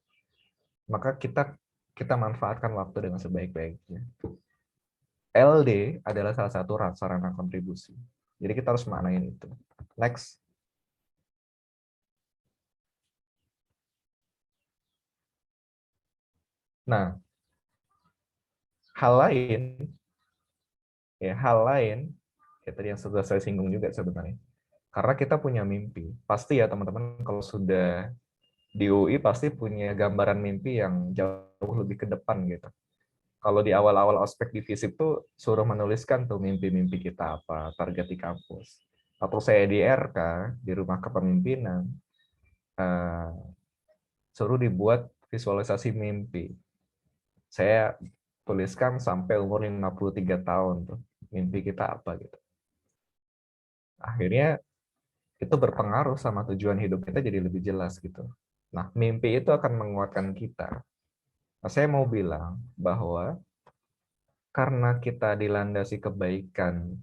Maka kita manfaatkan waktu dengan sebaik-baiknya. LD adalah salah satu sarana kontribusi. Jadi kita harus maknain itu. Next. Nah, hal lain ya tadi yang sudah saya singgung juga sebenarnya. Karena kita punya mimpi. Pasti ya teman-teman kalau sudah di UI pasti punya gambaran mimpi yang jauh lebih ke depan gitu. Kalau di awal-awal ospek di FISIP tuh suruh menuliskan tuh mimpi-mimpi kita apa, target di kampus. Atau saya di RK, di rumah kepemimpinan, suruh dibuat visualisasi mimpi. Saya tuliskan sampai umur 53 tahun tuh. Mimpi kita apa gitu. Akhirnya itu berpengaruh sama tujuan hidup kita jadi lebih jelas gitu. Nah, mimpi itu akan menguatkan kita. Nah, saya mau bilang bahwa karena kita dilandasi kebaikan,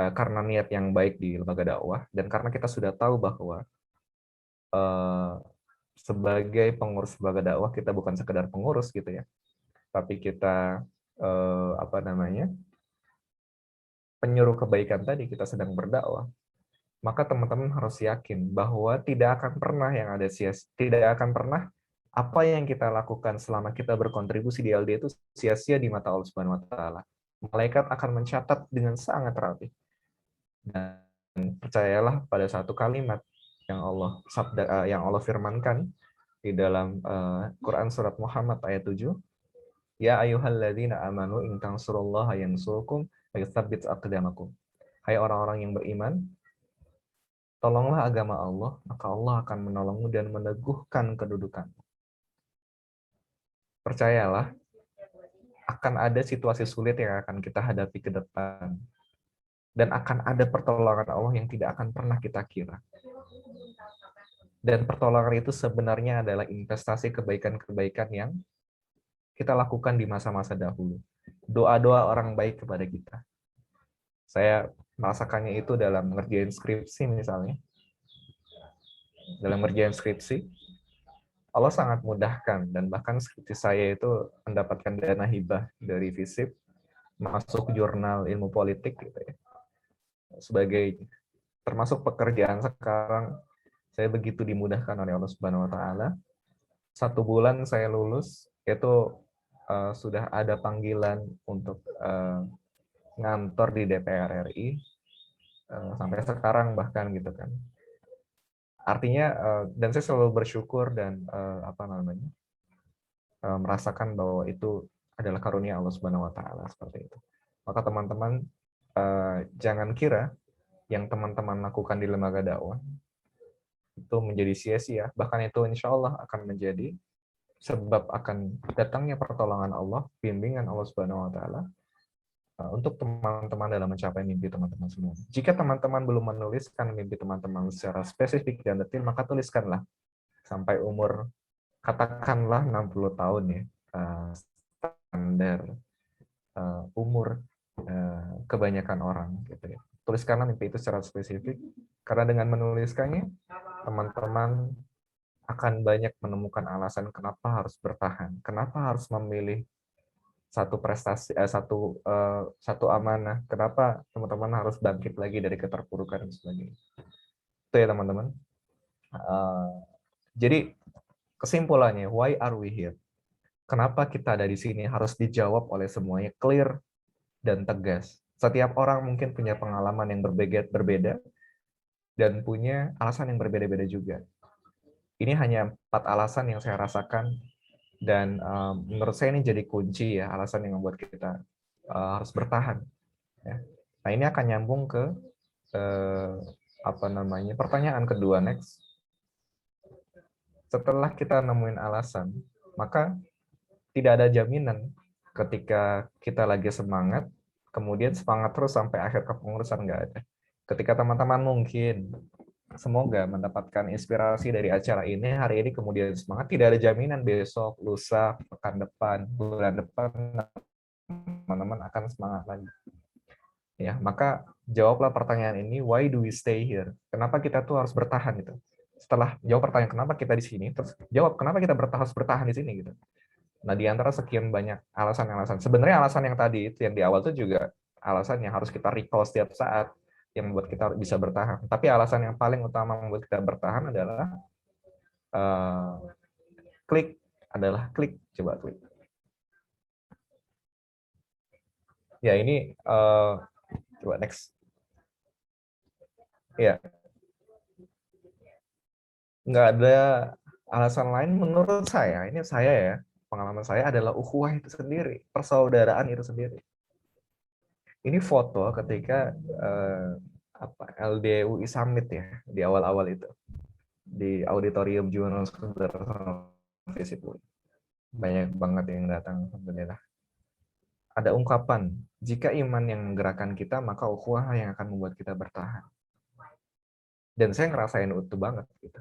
karena niat yang baik di lembaga dakwah, dan karena kita sudah tahu bahwa sebagai pengurus lembaga dakwah kita bukan sekedar pengurus gitu ya, tapi kita penyuruh kebaikan tadi, kita sedang berdakwah, maka teman-teman harus yakin bahwa tidak akan pernah tidak akan pernah apa yang kita lakukan selama kita berkontribusi di LD itu sia-sia di mata Allah Subhanahu wa taala. Malaikat akan mencatat dengan sangat rapi. Dan percayalah pada satu kalimat yang Allah firmankan di dalam Quran surat Muhammad ayat 7. Ya ayyuhalladzina amanu in tansurullaha yansurkum wa yutsabbit aqdamakum. Hai orang-orang yang beriman, tolonglah agama Allah, maka Allah akan menolongmu dan meneguhkan kedudukan. Percayalah, akan ada situasi sulit yang akan kita hadapi ke depan. Dan akan ada pertolongan Allah yang tidak akan pernah kita kira. Dan pertolongan itu sebenarnya adalah investasi kebaikan-kebaikan yang kita lakukan di masa-masa dahulu. Doa-doa orang baik kepada kita. Saya merasakannya itu dalam ngerjain skripsi misalnya. Dalam ngerjain skripsi, Allah sangat mudahkan, dan bahkan skripsi saya itu mendapatkan dana hibah dari FISIP, masuk jurnal ilmu politik gitu ya. Sebagai termasuk pekerjaan sekarang, saya begitu dimudahkan oleh Allah Subhanahu wa taala. 1 bulan saya lulus, itu sudah ada panggilan untuk ngantor di DPR RI, sampai sekarang bahkan gitu kan. Artinya, dan saya selalu bersyukur dan merasakan bahwa itu adalah karunia Allah Subhanahu wa taala seperti itu. Maka teman-teman jangan kira yang teman-teman lakukan di lembaga dakwah itu menjadi sia-sia, bahkan itu insya Allah akan menjadi sebab akan datangnya pertolongan Allah, bimbingan Allah Subhanahu wa taala untuk teman-teman dalam mencapai mimpi teman-teman semua. Jika teman-teman belum menuliskan mimpi teman-teman secara spesifik dan detail, maka tuliskanlah sampai umur katakanlah 60 tahun ya, standar umur kebanyakan orang gitu ya. Tuliskanlah mimpi itu secara spesifik, karena dengan menuliskannya teman-teman akan banyak menemukan alasan kenapa harus bertahan, kenapa harus memilih satu prestasi, satu amanah, kenapa teman-teman harus bangkit lagi dari keterpurukan dan sebagainya. Itu ya teman-teman. Jadi kesimpulannya, why are we here? Kenapa kita ada di sini harus dijawab oleh semuanya clear dan tegas. Setiap orang mungkin punya pengalaman yang berbeda dan punya alasan yang berbeda-beda juga. Ini hanya 4 alasan yang saya rasakan, dan menurut saya ini jadi kunci ya, alasan yang membuat kita harus bertahan. Ya. Nah, ini akan nyambung ke pertanyaan kedua next. Setelah kita nemuin alasan, maka tidak ada jaminan ketika kita lagi semangat, kemudian semangat terus sampai akhir kepengurusan, nggak ada. Ketika teman-teman mungkin semoga mendapatkan inspirasi dari acara ini hari ini, kemudian semangat, tidak ada jaminan besok, lusa, pekan depan, bulan depan teman-teman akan semangat lagi. Ya, maka jawablah pertanyaan ini, why do we stay here? Kenapa kita tuh harus bertahan gitu? Setelah jawab pertanyaan kenapa kita di sini, terus jawab kenapa kita harus bertahan di sini gitu. Nah, di antara sekian banyak alasan-alasan, sebenarnya alasan yang tadi itu yang di awal itu juga alasan yang harus kita recall setiap saat yang membuat kita bisa bertahan. Tapi alasan yang paling utama membuat kita bertahan adalah klik. Coba klik. Ya, ini coba next. Ya. Nggak ada alasan lain menurut saya, ini saya ya, pengalaman saya adalah ukhuwah itu sendiri, persaudaraan itu sendiri. Ini foto ketika LDUI Summit ya, di awal-awal itu. Di auditorium Juno Sudarsono FISIP. Banyak banget yang datang, alhamdulillah. ada ungkapan, jika iman yang menggerakkan kita, maka ukhuwah yang akan membuat kita bertahan. Dan saya ngerasain itu banget gitu.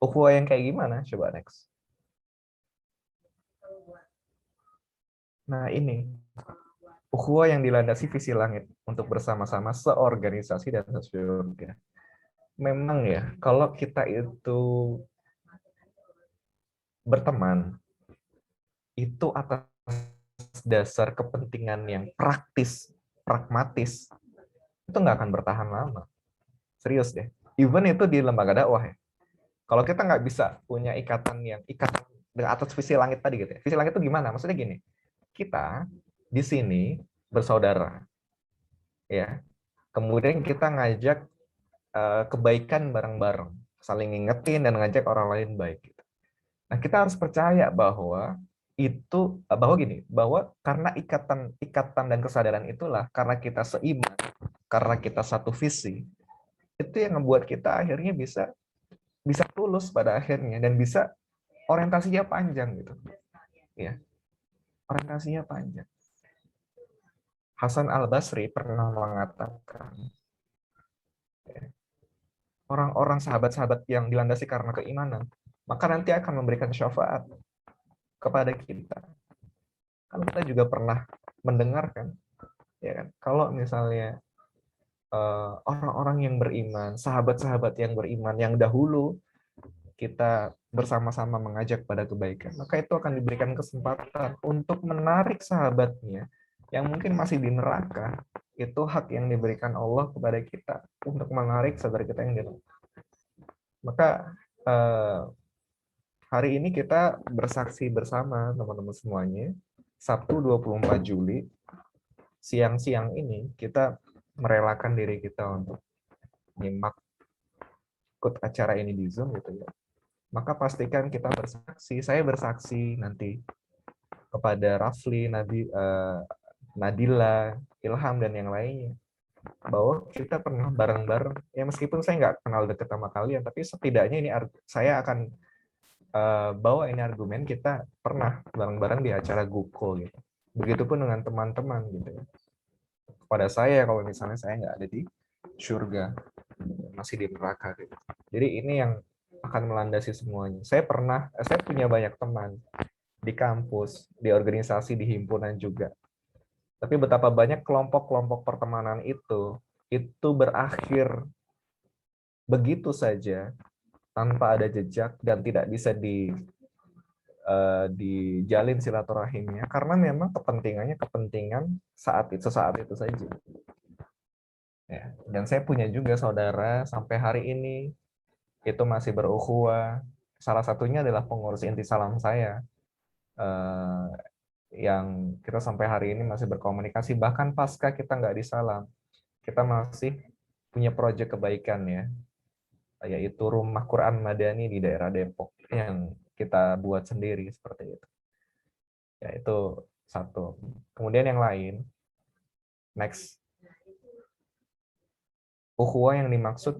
Ukhuwah yang kayak gimana? Coba next. Nah ini, ukhuwah yang dilandasi visi langit untuk bersama-sama seorganisasi dan sesurga. Memang ya, kalau kita itu berteman, itu atas dasar kepentingan yang praktis, pragmatis, itu nggak akan bertahan lama. Serius deh. Even itu di lembaga dakwah ya. Kalau kita nggak bisa punya ikatan dengan atas visi langit tadi gitu ya. Visi langit itu gimana? Maksudnya gini, kita di sini bersaudara, ya. Kemudian kita ngajak kebaikan bareng-bareng, saling ngingetin dan ngajak orang lain baik. Gitu. Nah, kita harus percaya bahwa bahwa karena ikatan dan kesadaran itulah, karena kita seiman, karena kita satu visi, itu yang membuat kita akhirnya bisa tulus pada akhirnya dan bisa orientasinya panjang gitu. Ya. Orientasinya panjang. Hasan Al-Basri pernah mengatakan, orang-orang sahabat-sahabat yang dilandasi karena keimanan, maka nanti akan memberikan syafaat kepada kita. Kan kita juga pernah mendengarkan, ya kan? Kalau misalnya orang-orang yang beriman, sahabat-sahabat yang beriman yang dahulu kita bersama-sama mengajak pada kebaikan, maka itu akan diberikan kesempatan untuk menarik sahabatnya yang mungkin masih di neraka. Itu hak yang diberikan Allah kepada kita untuk menarik saudara kita yang di neraka. Maka hari ini kita bersaksi bersama teman-teman semuanya, Sabtu 24 Juli, siang-siang ini kita merelakan diri kita untuk nyimak ikut acara ini di Zoom gitu ya. Maka pastikan kita bersaksi, saya bersaksi nanti kepada Rafli, Nadila, Ilham, dan yang lainnya, bahwa kita pernah bareng-bareng, ya meskipun saya nggak kenal dekat sama kalian, tapi setidaknya ini saya akan bawa ini argumen kita pernah bareng-bareng di acara Guko gitu. Begitupun dengan teman-teman gitu ya. Pada saya, kalau misalnya saya nggak ada di surga, masih di neraka gitu. Jadi ini yang akan melandasi semuanya. Saya punya banyak teman di kampus, di organisasi, di himpunan juga. Tapi betapa banyak kelompok-kelompok pertemanan itu berakhir begitu saja tanpa ada jejak dan tidak bisa dijalin silaturahimnya karena memang kepentingan saat itu saja. Ya, dan saya punya juga saudara sampai hari ini itu masih berukhuwah. Salah satunya adalah pengurus inti salam saya yang kita sampai hari ini masih berkomunikasi, bahkan pasca kita nggak disalam, kita masih punya proyek kebaikan ya, yaitu Rumah Quran Madani di daerah Depok yang kita buat sendiri seperti itu. Ya, itu satu. Kemudian yang lain, next. Ukhuwah yang dimaksud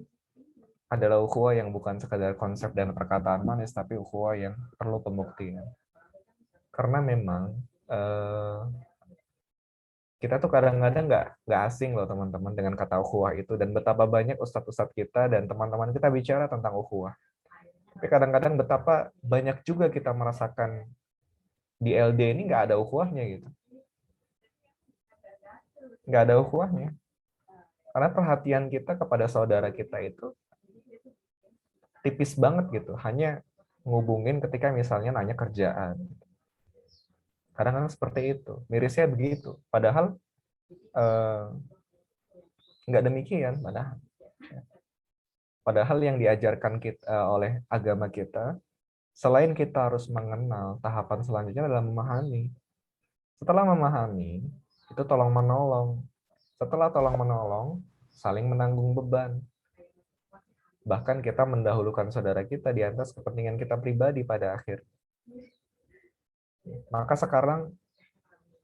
adalah ukhuwah yang bukan sekadar konsep dan perkataan manis, tapi ukhuwah yang perlu pembuktian. Karena memang kita tuh kadang-kadang nggak asing loh teman-teman dengan kata ukhuwah itu, dan betapa banyak ustadz-ustadz kita dan teman-teman kita bicara tentang ukhuwah. Tapi kadang-kadang betapa banyak juga kita merasakan di LD ini nggak ada ukhuwahnya gitu. Nggak ada ukhuwahnya. Karena perhatian kita kepada saudara kita itu tipis banget gitu. Hanya ngubungin ketika misalnya nanya kerjaan. Kadang-kadang seperti itu. Mirisnya begitu. Padahal nggak demikian. Padahal yang diajarkan kita oleh agama kita, selain kita harus mengenal, tahapan selanjutnya adalah memahami. Setelah memahami, itu tolong menolong. Setelah tolong menolong, saling menanggung beban. Bahkan kita mendahulukan saudara kita di atas kepentingan kita pribadi pada akhir. Maka sekarang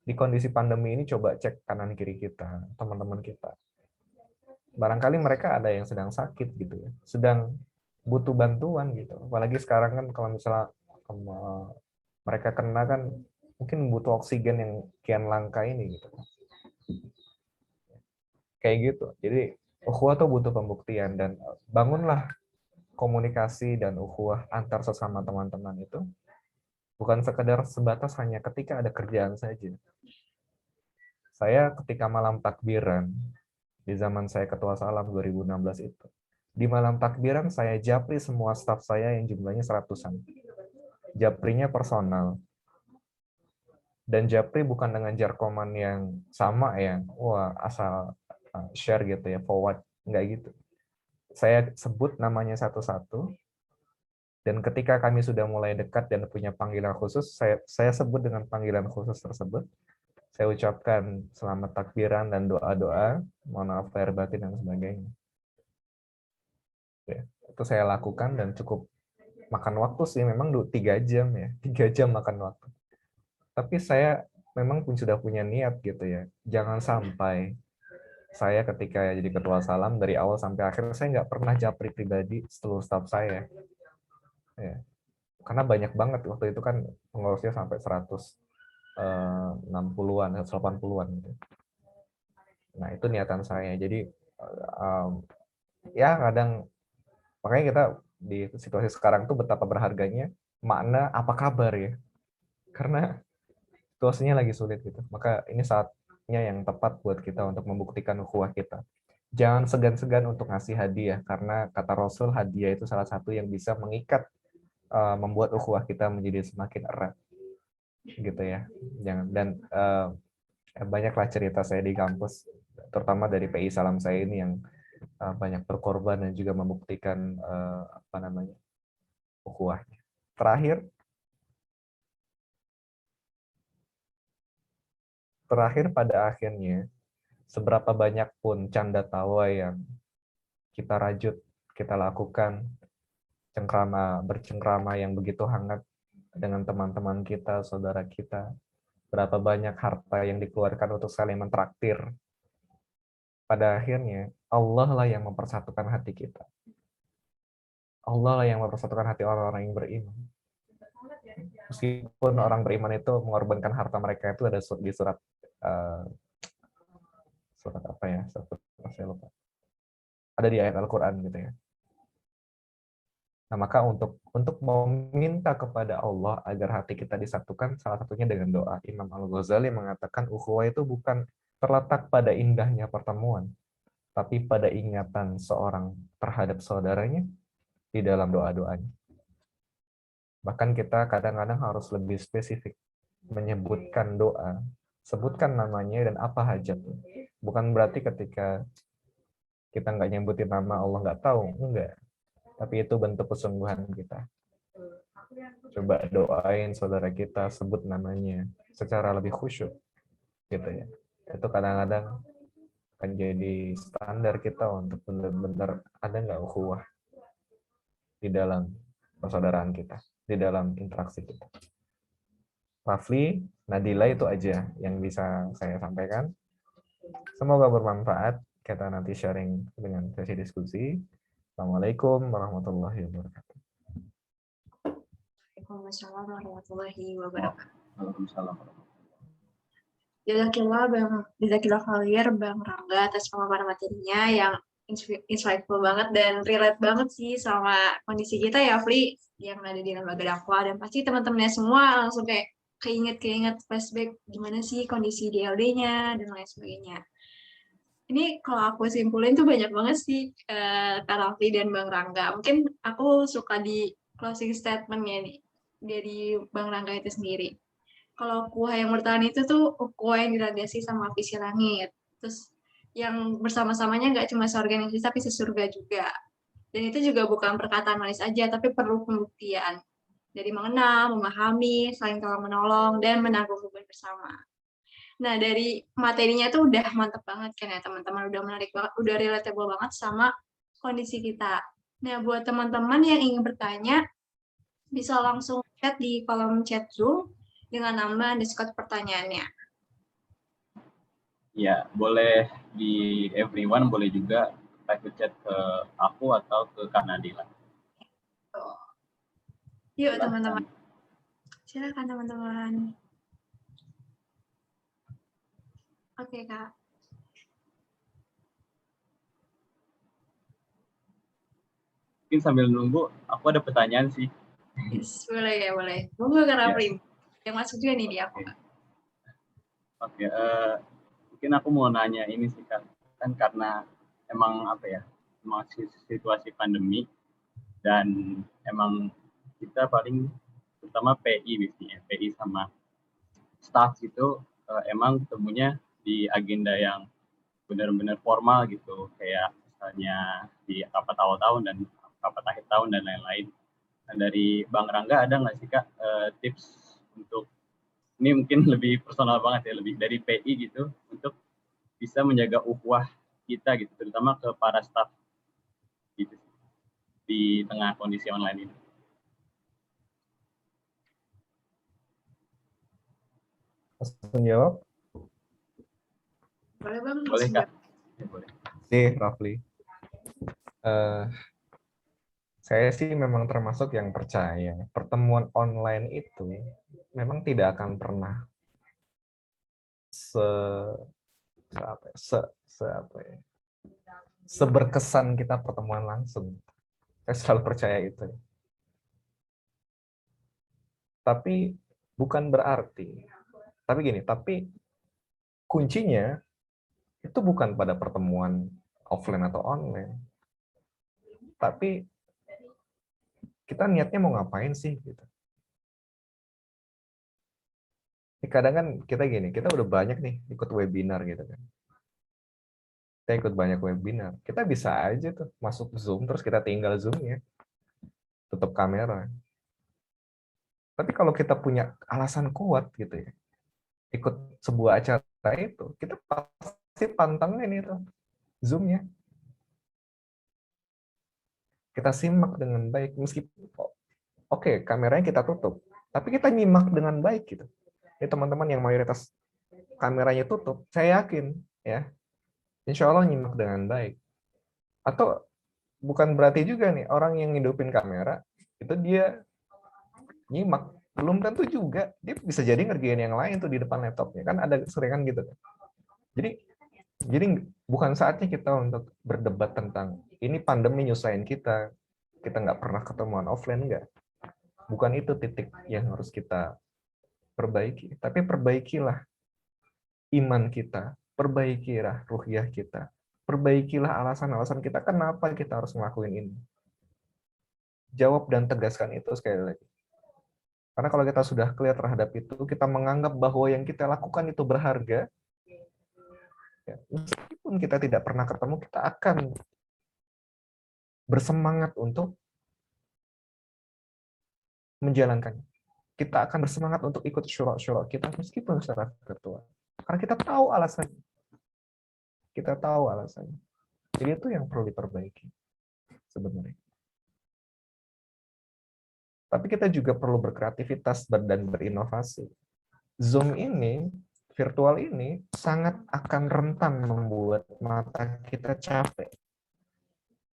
di kondisi pandemi ini coba cek kanan kiri kita, teman-teman kita. Barangkali mereka ada yang sedang sakit gitu ya, sedang butuh bantuan gitu. Apalagi sekarang kan kalau misalnya mereka kena kan mungkin butuh oksigen yang kian langka ini gitu. Kayak gitu. Jadi ukhuwah tuh butuh pembuktian, dan bangunlah komunikasi dan ukhuwah antar sesama teman-teman itu bukan sekedar sebatas hanya ketika ada kerjaan saja. Saya ketika malam takbiran di zaman saya ketua salam 2016 itu, di malam takbiran saya japri semua staf saya yang jumlahnya 100-an. Japrinya personal. Dan japri bukan dengan jarkoman yang sama ya, wah asal share gitu ya, forward, enggak gitu. Saya sebut namanya satu-satu, dan ketika kami sudah mulai dekat dan punya panggilan khusus, saya sebut dengan panggilan khusus tersebut. Saya ucapkan selamat takbiran dan doa-doa, mohon maaf lahir batin dan sebagainya. Ya, itu saya lakukan dan cukup makan waktu sih, memang 3 jam ya, 3 jam makan waktu. Tapi saya memang sudah punya niat gitu ya, jangan sampai saya ketika jadi ketua salam dari awal sampai akhir saya nggak pernah japri pribadi seluruh staf saya. Ya. Karena banyak banget waktu itu kan pengurusnya sampai 160-an, 180-an gitu. Nah, itu niatan saya. Jadi ya kadang, makanya kita di situasi sekarang tuh betapa berharganya makna apa kabar ya. Karena situasinya lagi sulit gitu. Maka ini saatnya yang tepat buat kita untuk membuktikan ukhuwah kita. Jangan segan-segan untuk ngasih hadiah, karena kata Rasul hadiah itu salah satu yang bisa mengikat, membuat ukhuwah kita menjadi semakin erat gitu ya. Jangan, dan banyaklah cerita saya di kampus, terutama dari PI Salam saya ini yang banyak berkorban dan juga membuktikan ukhuwahnya. Terakhir pada akhirnya, seberapa banyak pun canda tawa yang kita rajut, kita lakukan, bercengkrama yang begitu hangat dengan teman-teman kita, saudara kita, berapa banyak harta yang dikeluarkan untuk saling mentraktir, pada akhirnya Allah lah yang mempersatukan hati kita. Allah lah yang mempersatukan hati orang-orang yang beriman. Meskipun orang beriman itu mengorbankan harta mereka, itu ada di surat apa ya? Saya lupa. Ada di ayat Al-Qur'an gitu ya. Nah, maka untuk meminta kepada Allah agar hati kita disatukan, salah satunya dengan doa. Imam Al-Ghazali mengatakan ukhuwah itu bukan terletak pada indahnya pertemuan, tapi pada ingatan seorang terhadap saudaranya di dalam doa-doanya. Bahkan kita kadang-kadang harus lebih spesifik menyebutkan doa, sebutkan namanya dan apa hajatnya. Bukan berarti ketika kita nggak nyebutin nama Allah nggak tahu, enggak. Tapi itu bentuk kesungguhan kita. Coba doain saudara kita, sebut namanya secara lebih khusyuk, gitu ya. Itu kadang-kadang akan jadi standar kita untuk benar-benar ada nggak ukhuwah di dalam persaudaraan kita, di dalam interaksi kita. Rafli, Nadila, itu aja yang bisa saya sampaikan. Semoga bermanfaat. Kita nanti sharing dengan sesi diskusi. Assalamualaikum warahmatullahi wabarakatuh. Waalaikumsalam warahmatullahi wabarakatuh. Waalaikumsalam. Jazakillah khair Bang Rangga atas pemaparan materinya yang insightful banget dan relate banget sih sama kondisi kita ya, Fli, yang ada di lembaga dakwah, dan pasti teman-temannya semua langsung kayak keinget flashback gimana sih kondisi di LD-nya dan lain sebagainya. Ini kalau aku simpulin tuh banyak banget sih Kak Rafli dan Bang Rangga. Mungkin aku suka di closing statement-nya nih dari Bang Rangga itu sendiri. Kalau ukhuwah yang bertahan itu tuh ukhuwah yang dilandasi sama visi langit. Terus yang bersama-samanya nggak cuma seorganisasi tapi sesurga juga. Dan itu juga bukan perkataan manis aja, tapi perlu pembuktian. Dari mengenal, memahami, saling tolong-menolong, dan menanggung beban bersama. Nah, dari materinya tuh udah mantep banget kan ya teman-teman, udah menarik banget, udah relatable banget sama kondisi kita. Nah, buat teman-teman yang ingin bertanya, bisa langsung chat di kolom chat Zoom dengan nama Discord pertanyaannya. Ya, boleh di everyone, boleh juga private chat ke aku atau ke Kak Nadila. Yuk teman-teman. Silakan teman-teman. Oke, Kak. Mungkin sambil nunggu, aku ada pertanyaan sih. Yes, boleh ya, boleh. Monggo Kak Ya. Rafli. Yang masuk juga nih di aku, Kak. Oke, mungkin aku mau nanya ini sih Kak. Kan karena emang apa ya, masih situasi pandemi dan emang kita paling terutama PI biasanya, PI sama staff gitu emang ketemunya di agenda yang benar-benar formal gitu, kayak misalnya di rapat awal tahun dan rapat akhir tahun dan lain-lain. Nah, dari Bang Rangga ada nggak sih Kak tips untuk ini mungkin lebih personal banget ya, lebih dari PI gitu untuk bisa menjaga ukhuwah kita gitu, terutama ke para staff gitu di tengah kondisi online ini. Langsung jawab. Boleh Bang? Boleh langsung Kak? jawab. Ya, boleh. Nih, Rafli. Saya sih memang termasuk yang percaya pertemuan online itu memang tidak akan pernah seberkesan kita pertemuan langsung. Saya selalu percaya itu. Tapi bukan berarti, tapi kuncinya itu bukan pada pertemuan offline atau online. Tapi kita niatnya mau ngapain sih gitu. Kadang kan kita udah banyak nih ikut webinar gitu kan. Kita ikut banyak webinar. Kita bisa aja tuh masuk Zoom terus kita tinggal Zoom-nya. Tutup kamera. Tapi kalau kita punya alasan kuat gitu ya, ikut sebuah acara itu, kita pasti pantengin itu Zoom-nya. Kita simak dengan baik meskipun oke, kameranya kita tutup, tapi kita nyimak dengan baik gitu. Ini teman-teman yang mayoritas kameranya tutup, saya yakin ya, insya Allah nyimak dengan baik. Atau bukan berarti juga nih orang yang ngidupin kamera itu dia nyimak, belum tentu juga dia bisa jadi ngerjain yang lain tuh di depan laptopnya, kan ada seringan gitu kan. Jadi bukan saatnya kita untuk berdebat tentang ini pandemi nyusahin kita nggak pernah ketemuan offline, enggak. Bukan itu titik yang harus kita perbaiki, tapi perbaikilah iman kita, perbaikilah ruhiyah kita, perbaikilah alasan-alasan kita kenapa kita harus ngelakuin ini. Jawab dan tegaskan itu sekali lagi. Karena kalau kita sudah clear terhadap itu, kita menganggap bahwa yang kita lakukan itu berharga, ya, meskipun kita tidak pernah ketemu, kita akan bersemangat untuk menjalankannya. Kita akan bersemangat untuk ikut syurok-syurok kita meskipun secara virtual. Karena kita tahu alasannya. Kita tahu alasannya. Jadi itu yang perlu diperbaiki sebenarnya. Tapi kita juga perlu berkreativitas dan berinovasi. Zoom ini, virtual ini, sangat akan rentan membuat mata kita capek,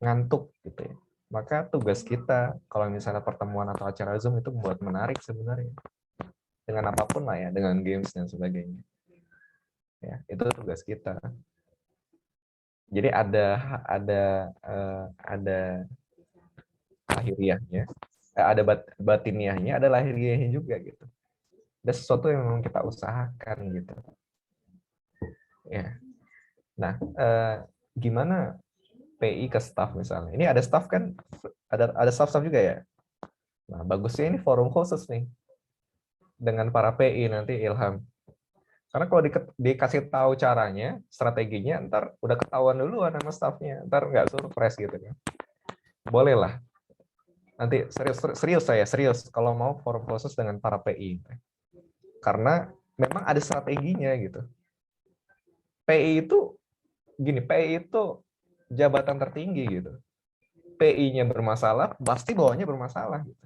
ngantuk gitu ya. Maka tugas kita, kalau misalnya pertemuan atau acara Zoom itu buat menarik sebenarnya. Dengan apapun lah ya, dengan games dan sebagainya. Ya, itu tugas kita. Jadi ada lahiriahnya, ada batiniahnya, ada lahiriahnya juga gitu. Ada sesuatu yang memang kita usahakan gitu. Ya. Nah, gimana PI ke staff misalnya? Ini ada staff kan, ada staff juga ya. Nah, bagusnya ini forum khusus nih dengan para PI nanti Ilham. Karena kalau dikasih tahu caranya, strateginya, ntar udah ketahuan duluan sama staffnya, ntar nggak surprise gitu kan. Boleh lah. Nanti serius kalau mau forum khusus dengan para PI. Karena memang ada strateginya gitu. PI itu jabatan tertinggi gitu. PI-nya bermasalah, pasti bawahnya bermasalah gitu.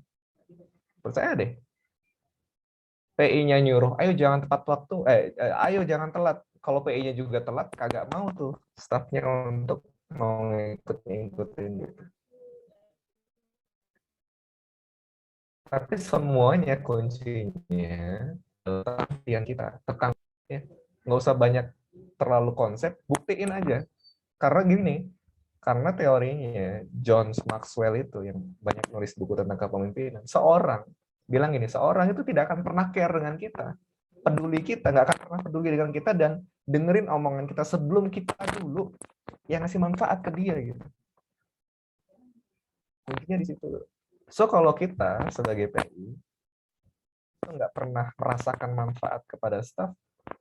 Percaya deh. PI-nya nyuruh, ayo jangan tepat waktu, ayo jangan telat. Kalau PI-nya juga telat, kagak mau tuh staff-nya untuk mau ngikutin gitu. Tapi semuanya kuncinya perhatian kita, tekan ya. Nggak usah banyak terlalu konsep, buktiin aja. Karena gini, karena teorinya John Maxwell itu yang banyak nulis buku tentang kepemimpinan, seorang bilang gini, seorang itu tidak akan pernah care dengan kita, peduli kita, nggak akan pernah peduli dengan kita dan dengerin omongan kita sebelum kita dulu yang ngasih manfaat ke dia gitu. Intinya di situ. So kalau kita sebagai PI nggak pernah merasakan manfaat kepada staff,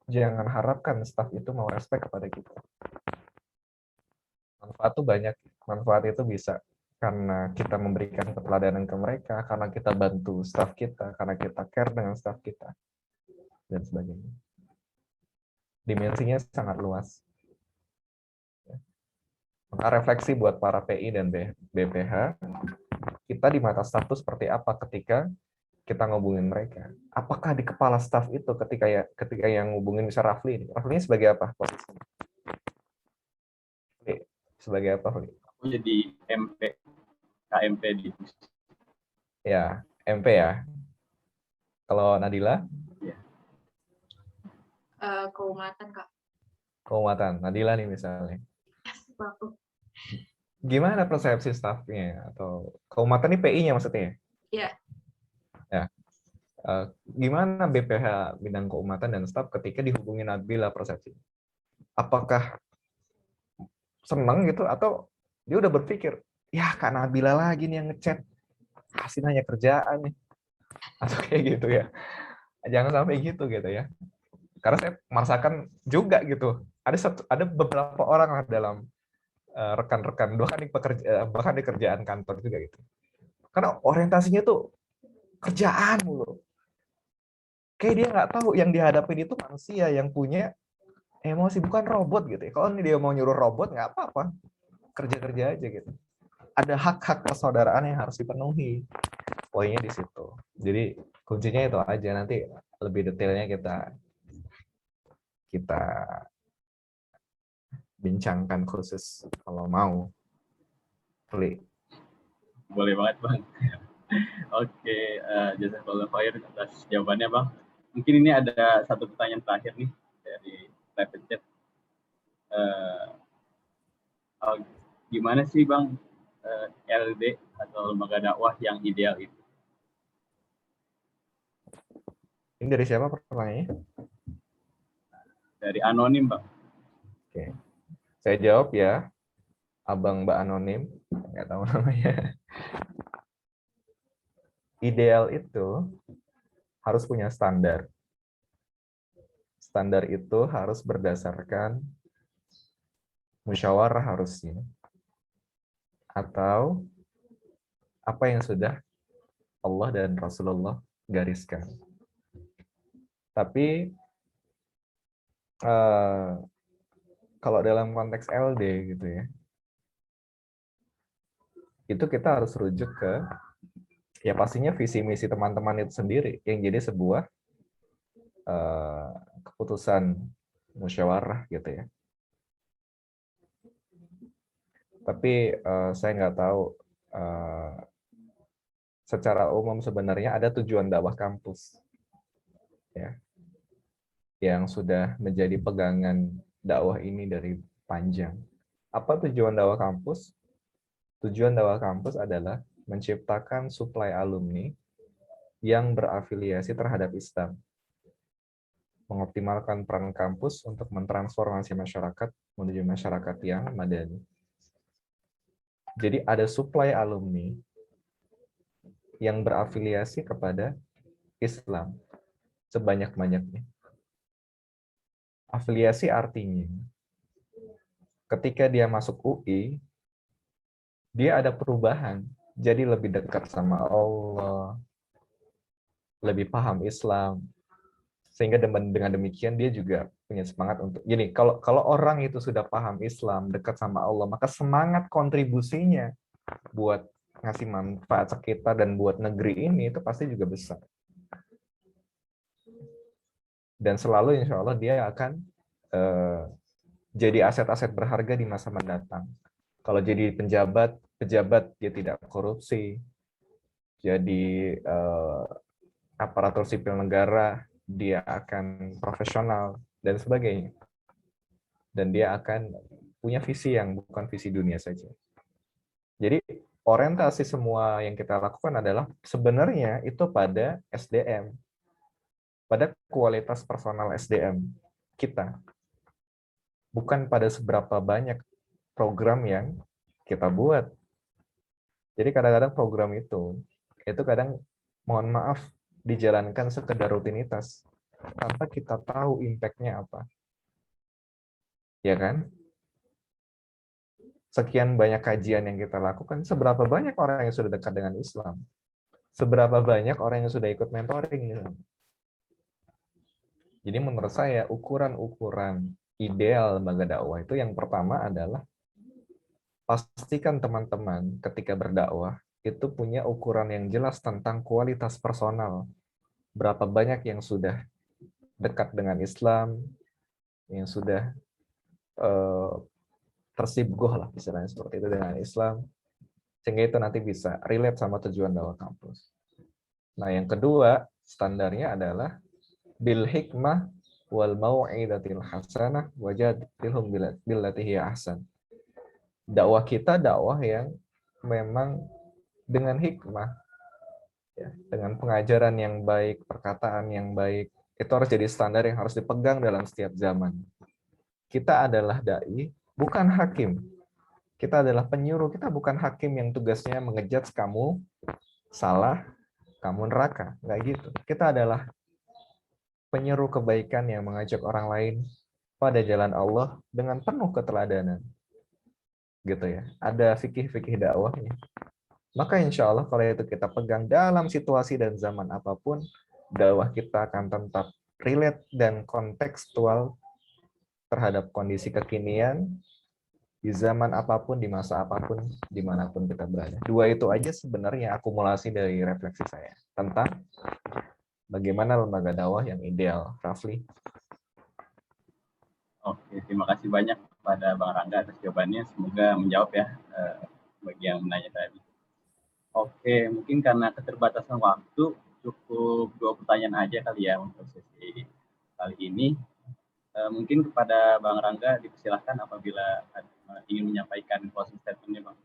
jangan harapkan staff itu mau respect kepada kita. Manfaat itu banyak. Manfaat itu bisa karena kita memberikan keteladanan ke mereka, karena kita bantu staff kita, karena kita care dengan staff kita, dan sebagainya. Dimensinya sangat luas. Maka refleksi buat para PI dan BPH, kita di mata staff itu seperti apa ketika kita ngubungin mereka? Apakah di kepala staff itu ketika yang ngubungin bisa Rafli? Rafli sebagai apa posisinya? Sebagai apa, Rafli? Aku jadi MP, KMP di Ya, MP ya. Kalau Nadila? Keumatan, Kak. Keumatan. Nadila nih misalnya. Aku. Gimana persepsi staffnya? Atau keumatan ini PI-nya maksudnya? Iya. Ya. Gimana BPH bidang keumatan dan staf ketika dihubungi Nabila persepsi? Apakah senang gitu atau dia udah berpikir, ya Kak Nabila lagi nih yang ngechat, pasti nanya kerjaan nih, atau kayak gitu ya? Jangan sampai gitu ya. Karena saya merasakan juga gitu. Ada beberapa orang lah dalam rekan-rekan bahkan di kerjaan kantor juga gitu. Karena orientasinya tuh kerjaan mulu. Kayak dia nggak tahu yang dihadapin itu manusia yang punya emosi, bukan robot gitu ya. Kalau dia mau nyuruh robot nggak apa-apa, kerja-kerja aja gitu. Ada hak-hak persaudaraan yang harus dipenuhi. Poinnya di situ. Jadi kuncinya itu aja, nanti lebih detailnya kita bincangkan khusus kalau mau. Boleh banget, Bang. Oke, jazakallahu khair atas jawabannya, Bang. Mungkin ini ada satu pertanyaan terakhir nih dari private chat. Gimana sih, Bang, LD atau lembaga dakwah yang ideal itu? Ini dari siapa pertanyaannya? Dari anonim, Bang. Oke. Saya jawab ya, Abang Mbak Anonim, nggak tahu namanya. Ideal itu harus punya standar. Standar itu harus berdasarkan musyawarah harusnya. Atau apa yang sudah Allah dan Rasulullah gariskan. Tapi kalau dalam konteks LD gitu ya, itu kita harus rujuk ke ya pastinya visi misi teman-teman itu sendiri yang jadi sebuah keputusan musyawarah gitu ya. Tapi saya nggak tahu secara umum sebenarnya ada tujuan dakwah kampus ya yang sudah menjadi pegangan dakwah ini dari panjang. Apa tujuan dakwah kampus? Tujuan dakwah kampus adalah menciptakan suplai alumni yang berafiliasi terhadap Islam, mengoptimalkan peran kampus untuk mentransformasi masyarakat menuju masyarakat yang madani. Jadi ada suplai alumni yang berafiliasi kepada Islam sebanyak-banyaknya. Afiliasi artinya ketika dia masuk UI, dia ada perubahan, jadi lebih dekat sama Allah, lebih paham Islam, sehingga dengan demikian dia juga punya semangat untuk gini. Kalau orang itu sudah paham Islam, dekat sama Allah, maka semangat kontribusinya buat ngasih manfaat sekitar dan buat negeri ini itu pasti juga besar. Dan selalu insya Allah dia akan jadi aset-aset berharga di masa mendatang. Kalau jadi pejabat dia tidak korupsi. Jadi aparatur sipil negara dia akan profesional dan sebagainya. dan dia akan punya visi yang bukan visi dunia saja. Jadi orientasi semua yang kita lakukan adalah sebenarnya itu pada SDM, pada kualitas personal SDM kita, bukan pada seberapa banyak program yang kita buat. Jadi kadang-kadang program itu kadang mohon maaf dijalankan sekedar rutinitas tanpa kita tahu impact-nya apa. Ya kan? Sekian banyak kajian yang kita lakukan, seberapa banyak orang yang sudah dekat dengan Islam? Seberapa banyak orang yang sudah ikut mentoring? Jadi menurut saya ukuran-ukuran ideal lembaga dakwah itu yang pertama adalah pastikan teman-teman ketika berdakwah itu punya ukuran yang jelas tentang kualitas personal. Berapa banyak yang sudah dekat dengan Islam, yang sudah tersibgoh lah istilahnya seperti itu dengan Islam, sehingga itu nanti bisa relate sama tujuan dakwah kampus. Nah, yang kedua standarnya adalah bil hikmah wal mau'izatil hasanah wajadilhum billati hiya ahsan. Dakwah kita dakwah yang memang dengan hikmah, ya, dengan pengajaran yang baik, perkataan yang baik, itu harus jadi standar yang harus dipegang dalam setiap zaman. Kita adalah dai, bukan hakim. Kita adalah penyuruh, kita bukan hakim yang tugasnya mengejudge kamu salah, kamu neraka. Nggak gitu. Kita adalah penyeru kebaikan yang mengajak orang lain pada jalan Allah dengan penuh keteladanan. Gitu ya. Ada fikih-fikih dakwahnya. Maka insya Allah kalau itu kita pegang dalam situasi dan zaman apapun, dakwah kita akan tetap relate dan kontekstual terhadap kondisi kekinian, di zaman apapun, di masa apapun, dimanapun kita berada. Dua itu aja sebenarnya akumulasi dari refleksi saya tentang bagaimana lembaga dakwah yang ideal. Rafli. Oke, terima kasih banyak kepada Bang Rangga atas jawabannya. Semoga menjawab ya bagi yang menanya tadi. Oke, mungkin karena keterbatasan waktu, cukup 2 pertanyaan aja kali ya untuk sesi kali ini. Mungkin kepada Bang Rangga dipersilahkan apabila ingin menyampaikan closing statement-nya, Bang.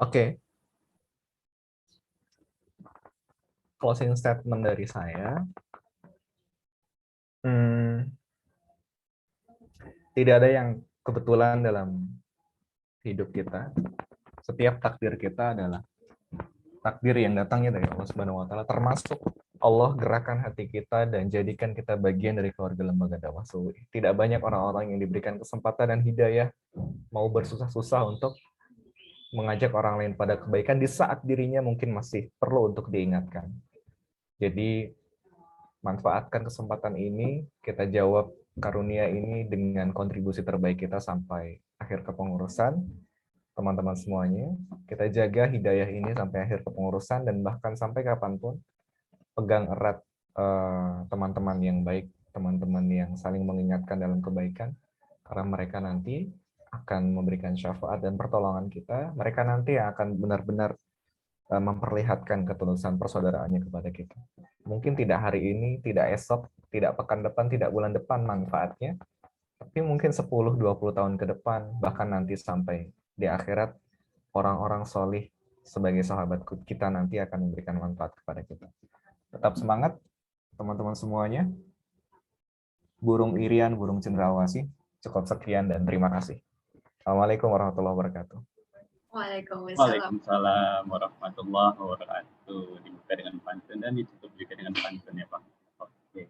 Oke. Closing statement dari saya. Tidak ada yang kebetulan dalam hidup kita. Setiap takdir kita adalah takdir yang datangnya dari Allah Subhanahu wa taala, termasuk Allah gerakan hati kita dan jadikan kita bagian dari keluarga lembaga dakwah SUI. Tidak banyak orang-orang yang diberikan kesempatan dan hidayah mau bersusah-susah untuk mengajak orang lain pada kebaikan di saat dirinya mungkin masih perlu untuk diingatkan. Jadi manfaatkan kesempatan ini, kita jawab karunia ini dengan kontribusi terbaik kita sampai akhir kepengurusan. Teman-teman semuanya, kita jaga hidayah ini sampai akhir kepengurusan dan bahkan sampai kapanpun. Pegang erat teman-teman yang baik, teman-teman yang saling mengingatkan dalam kebaikan, karena mereka nanti akan memberikan syafaat dan pertolongan kita. Mereka nanti akan benar-benar memperlihatkan ketulusan persaudaraannya kepada kita. Mungkin tidak hari ini, tidak esok, tidak pekan depan, tidak bulan depan manfaatnya, tapi mungkin 10-20 tahun ke depan, bahkan nanti sampai di akhirat, orang-orang solih sebagai sahabat kita nanti akan memberikan manfaat kepada kita. Tetap semangat, teman-teman semuanya. Burung irian, burung cendrawasih. Cukup sekian dan terima kasih. Assalamualaikum warahmatullahi wabarakatuh. Waalaikumsalam warahmatullahi wabarakatuh. Dibuka dengan pantun dan ditutup juga dengan pantun ya Pak. Oke.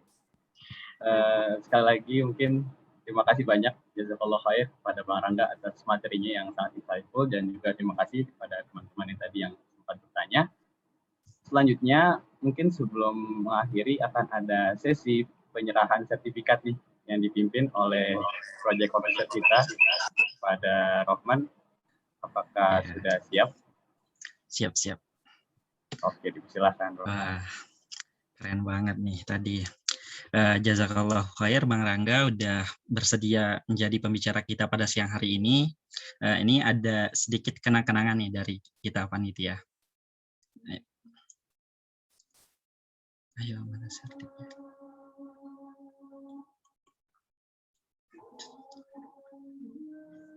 Sekali lagi mungkin terima kasih banyak jazakallah khair kepada Bang Rangga atas materinya yang sangat insightful, dan juga terima kasih kepada teman-teman yang tadi yang sempat bertanya. Selanjutnya mungkin sebelum mengakhiri akan ada sesi penyerahan sertifikat nih yang dipimpin oleh project officer kita pada Rohman. Apakah sudah siap? Siap. Oke, dipersilakan. Wah, keren banget nih tadi. Jazakallah khair Bang Rangga udah bersedia menjadi pembicara kita pada siang hari ini. Ini ada sedikit kenang-kenangan nih dari kita panitia. Ayo, mana sertifikat?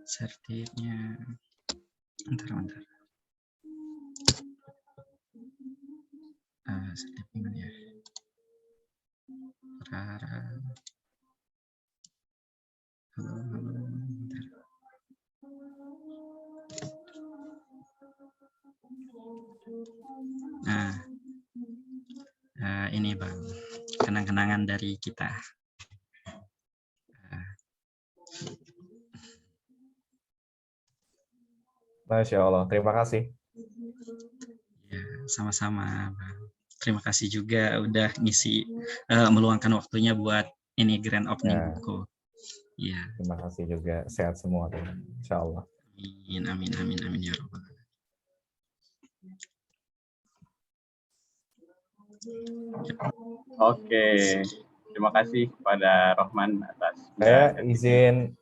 Sertifnya. Bentar. Sertif mana ya? Rara. Halo. Bentar. Nah, ini Bang, kenang-kenangan dari kita. Masya Allah, terima kasih. Ya, sama-sama Bang. Terima kasih juga udah ngisi, meluangkan waktunya buat ini grand opening Ya. buku. Ya. Terima kasih juga, sehat semua, insya Allah. Amin ya Rabbal. Oke, terima kasih kepada Rohman atas. Saya izin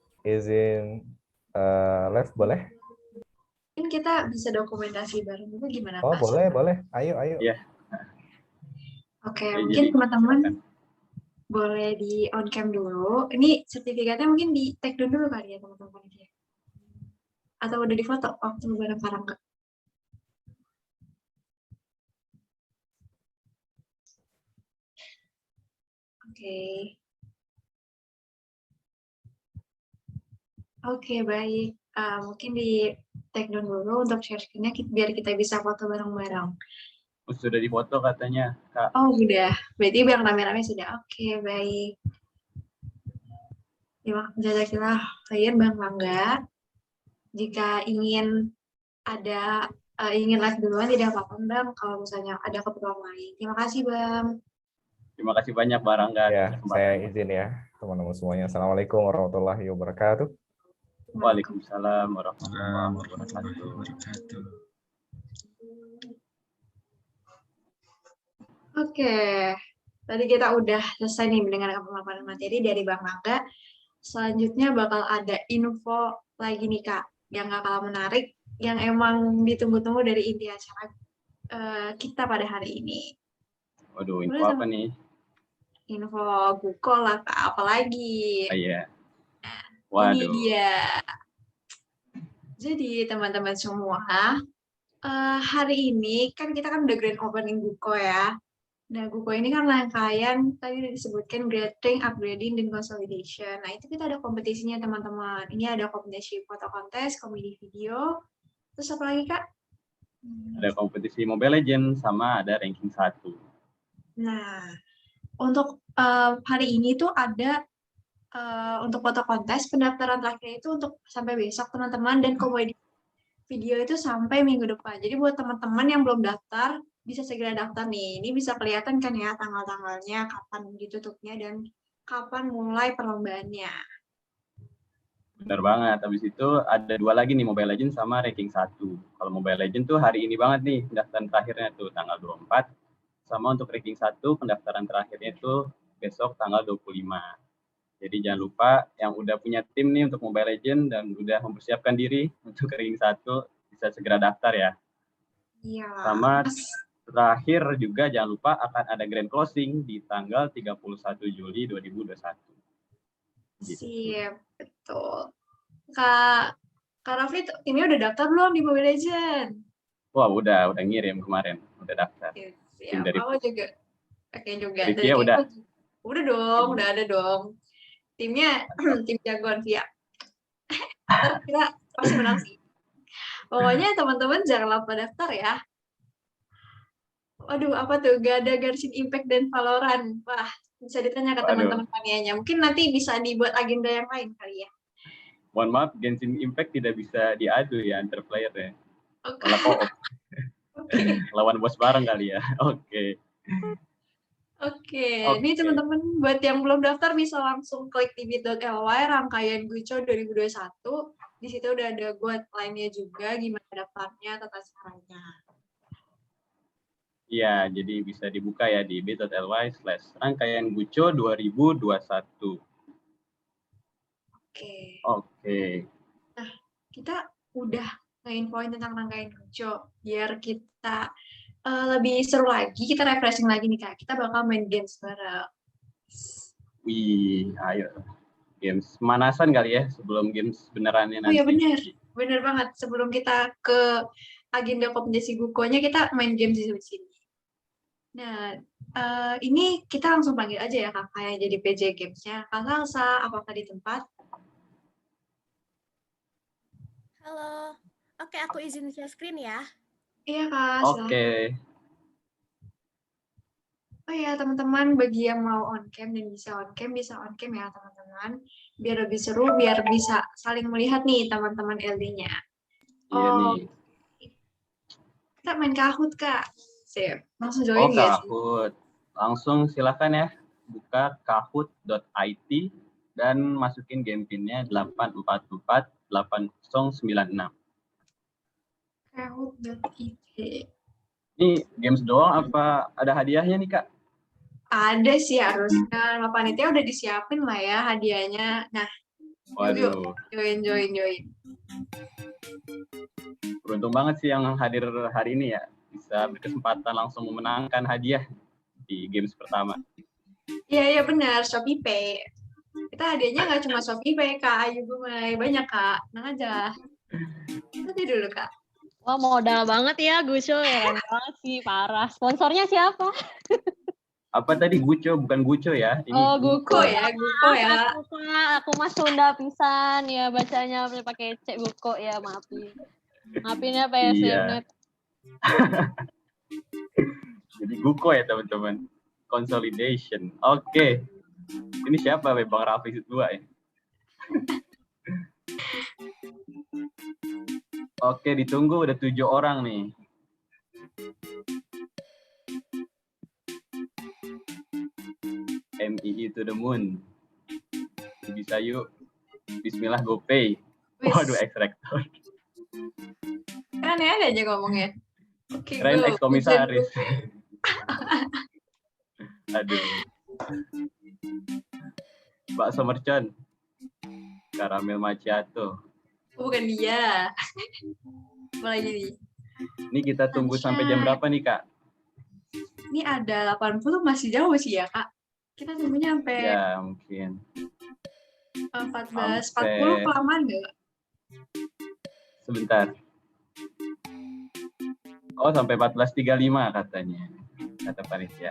live boleh? Mungkin kita bisa dokumentasi bareng itu gimana Oh, Kak? boleh. Ayo. Iya. Oke, Ya, mungkin jadi, teman-teman silakan. boleh di on cam dulu. Ini sertifikatnya mungkin di take down dulu kali ya teman-teman. Atau udah difoto waktu bareng-bareng Kak? Oke, baik. Mungkin di take down dulu untuk share screen-nya biar kita bisa foto bareng-bareng. Sudah difoto katanya, Kak. Oh, udah. Berarti biar rame-rame sudah. Oke, baik. Jazakallah khair Bang Rangga. Jika ingin live duluan tidak apa-apa Bang kalau misalnya ada keperluan lain. Terima kasih Bang. Terima kasih banyak Bang Rangga. Ya, saya izin ya teman-teman semuanya. Assalamualaikum warahmatullahi wabarakatuh. Waalaikumsalam warahmatullahi wabarakatuh. Oke, tadi kita udah selesai nih mendengarkan pemaparan materi dari Bang Rangga. Selanjutnya bakal ada info lagi nih Kak, yang gak kalah menarik, yang emang ditunggu-tunggu dari inti acara kita pada hari ini. Waduh, info apa nih? Info Guko lah Kak, apalagi. Oh iya. Waduh. Ini dia. Jadi teman-teman semua, hari ini kan kita kan udah grand opening Guko ya. Nah, Guko ini kan rangkaian tadi disebutkan grading, upgrading, dan consolidation. Nah, itu kita ada kompetisinya teman-teman. Ini ada kompetisi foto kontes, komedi video. Terus apa lagi Kak? Ada kompetisi Mobile Legends sama ada ranking 1. Nah, untuk hari ini tuh ada untuk foto kontes, pendaftaran terakhir itu untuk sampai besok teman-teman, dan komedi video itu sampai minggu depan. Jadi buat teman-teman yang belum daftar, bisa segera daftar nih. Ini bisa kelihatan kan ya tanggal-tanggalnya, kapan ditutupnya, dan kapan mulai perlombaannya. Benar banget. Habis itu ada 2 lagi nih, Mobile Legends sama ranking 1. Kalau Mobile Legends tuh hari ini banget nih pendaftaran terakhirnya tuh tanggal 24. Sama untuk ranking 1 pendaftaran terakhirnya itu besok tanggal 25. Jadi jangan lupa yang udah punya tim nih untuk Mobile Legends dan udah mempersiapkan diri untuk ranking 1 bisa segera daftar ya. Iya. Sama terakhir juga jangan lupa akan ada grand closing di tanggal 31 Juli 2021. Gitu. Siap, betul. Kak Raffi, ini udah daftar belum di Mobile Legends? Wah, udah ngirim kemarin, udah daftar. Siap, aku juga. Oke juga. Rifia udah? Udah dong, udah ada dong. Timnya, tim jagoan Via. Ntar kita pasti menang sih. Pokoknya teman-teman jangan lupa daftar ya. Waduh, apa tuh? Gak ada Genshin Impact dan Valorant. Wah, bisa ditanya ke teman-teman panianya. Mungkin nanti bisa dibuat agenda yang lain kali ya. Mohon maaf, Genshin Impact tidak bisa diadu ya antar player ya. Malah co-op. Lawan bos bareng kali ya. Oke. Ini teman-teman buat yang belum daftar bisa langsung klik di bit.ly rangkaian Guco 2021. Di situ udah ada guideline-nya juga gimana daftarnya, tata caranya. Iya, jadi bisa dibuka ya di bit.ly/rangkaian Guco 2021. Oke. Nah, kita udah nge-infoin tentang rangkaian Guco. Biar kita lebih seru lagi, kita refreshing lagi nih Kak. Kita bakal main games bareng. Wih, ayo. games pemanasan kali ya sebelum games benerannya Oh nanti. iya bener banget. Sebelum kita ke agenda kompetisi Guko-nya, kita main games di sini. Nah, ini kita langsung panggil aja ya kakak yang jadi PJ Games-nya. Kak Salsa, apakah di tempat? Halo. Oke, aku izin share screen ya. Iya Kak, Oke. silakan. Oh iya teman-teman, bagi yang mau on cam dan bisa on cam ya teman-teman. Biar lebih seru, biar bisa saling melihat nih teman-teman LD-nya. Iya Oh, nih. kita main Kahoot Kak. Sip, langsung Oh, join ya sih? Kahoot. Langsung silakan ya buka kahoot.it dan masukin game pinnya 8448096. Kahoot.it. Ini games doang apa ada hadiahnya nih Kak? Ada sih harusnya, sama panitia udah disiapin lah ya hadiahnya. Nah, yuk Waduh, join. beruntung banget sih yang hadir hari ini ya. Bisa berkesempatan langsung memenangkan hadiah di games pertama. Iya benar, Shopee Pay. Kita hadiahnya nggak cuma Shopee Pay, Kak. Ayo gue banyak, Kak. Tenang aja. Nanti dulu, Kak. Wah, modal banget ya, Gusyo. Keren banget sih, parah. Sponsornya siapa? Apa tadi Guco, bukan Guco ya? Ini Oh, Guko ya. Guko ya. Aku mah Sunda pisan ya, bacanya pakai C Guko ya, maafin. Maafin ya PSM-net. Jadi Guko ya teman-teman. Consolidation. Oke. Ini siapa Bang Raffi 2 ya? Oke, ditunggu udah 7 orang nih. MII to the moon. Bisa yuk. Bismillah GoPay. Waduh, X-Rector. Kan ya ada aja ngomongnya. Oke, Keren ex-komisaris. Aduh. Bakso mercon. Karamel macchiato. Bukan dia. Mulai jadi. Ini kita tunggu sampai jam berapa nih, Kak? Ini ada 80 masih jauh sih ya, Kak. Kita tunggunya sampai Ya, mungkin. 14.40 kelamaan nggak? Sebentar. Oh, sampai 14.35 katanya. Kata panitia.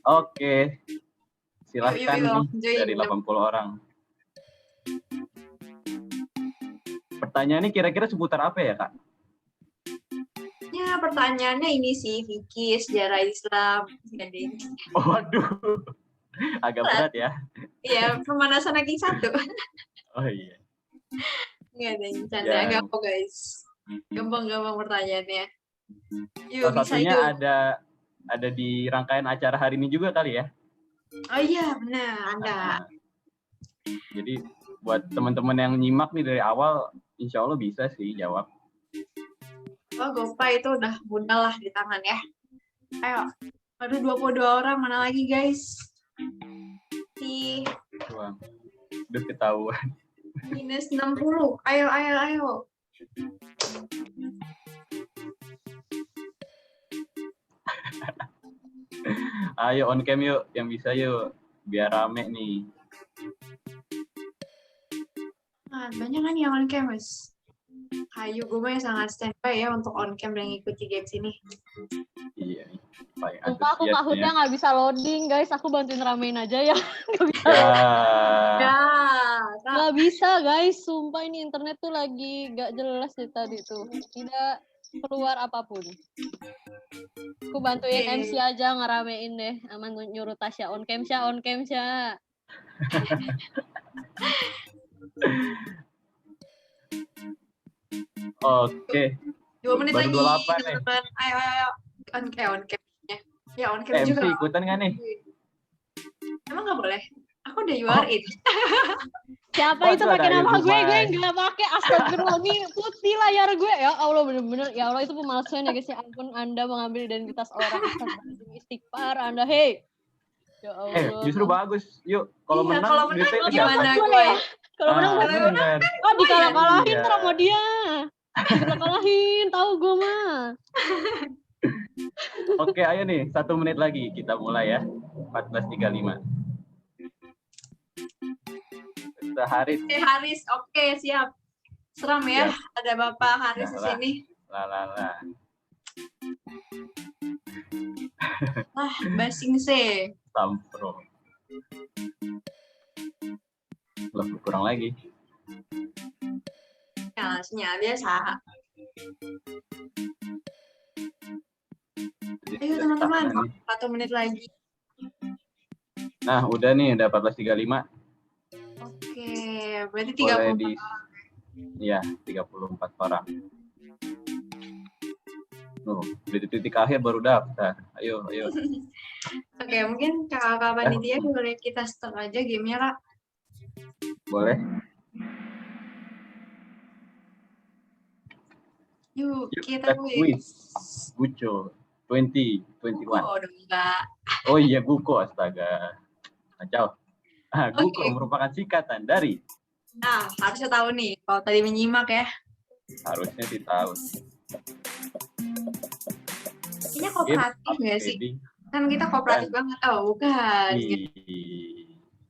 Oke. Silahkan nih dari 80 orang. Pertanyaannya kira-kira seputar apa ya, Kak? Ya, pertanyaannya ini sih, Vicky, sejarah Islam. Oh, waduh. Agak berat ya. Iya, pemanasan ranking 1. Oh iya. Nggak ada yang canda, Ya. gampang guys. Gampang-gampang pertanyaannya. Yuk, Salah bisa satunya itu. ada di rangkaian acara hari ini juga kali ya. Oh iya, benar, ada. Jadi buat teman-teman yang nyimak nih dari awal, insya Allah bisa sih jawab. Oh, GoPay itu udah bunda lah di tangan ya. Ayo. Aduh, 22 orang, mana lagi guys? Doang. Udah ketahuan. Minus 60. Ayo. Ayo on cam yuk, yang bisa yuk. Biar rame nih. Nah, banyak kan yang on cam, guys. Ayo, gue mah sangat standby ya untuk on cam dan ngikuti games ini. Iya nih. Paling Sumpah aku antusias Kahootnya ya. nggak bisa loading, guys. Aku bantuin ramein aja ya. Nggak bisa. Ya. Nggak bisa, guys. Sumpah ini internet tuh lagi nggak jelas dari tadi tuh. Tidak keluar apapun. Aku bantuin MC aja ngeramein deh. Aman nyuruh Tasya on cam, Sya. Oke. 2 menit Baru lagi, 28 nih. teman-teman. Ayo. On cam-nya. Ya, on cam MC juga. ikutan nggak nih? Emang nggak boleh? Aku udah URL. Siapa Oh, itu itu pakai ada nama gue? Gue Yusmai. nggak pakai. Astagfirullah, nih putih layar gue. Ya Allah, bener-bener. Ya Allah, itu pemalsuan ya guys. Ya ampun, Anda mengambil identitas orang. Istighfar Anda, hei. Ya Allah. Justru bagus. Yuk, kalau Iya, menang, kalau menang duitnya ke gimana siapa? gue? Kalau menang Ah, gue. bener. Oh, dikalah-kalahin Iya. ntar sama dia. Dikalah-kalahin, tahu gue mah. Oke, ayo nih. 1 menit lagi kita mulai ya. 14.35. Sekte Haris. Haris, oke siap. Seram ya, Siap. ada Bapak Haris di Lah. sini. Lah. Basing se. Sampro. Loh, kurang lagi. Ya, sinyal biasa. Ayo teman-teman, 1 menit lagi. Nah, udah nih, udah 14.35. Oke, berarti Boleh 34 di... Iya, 34 orang. Di titik akhir baru daftar. Ayo. Oke, mungkin kakak panitia boleh kita stop aja gamenya, Kak. Boleh? Yuk, kita quiz. Guco 2021. Oh, udah enggak. Oh iya, Guko, astaga. Kacau. Guko merupakan singkatan dari... Nah, harusnya tahu nih, kalau tadi menyimak ya. Harusnya tahu. Kayaknya kooperatif nggak sih? Kan kita kooperatif banget. Oh, bukan.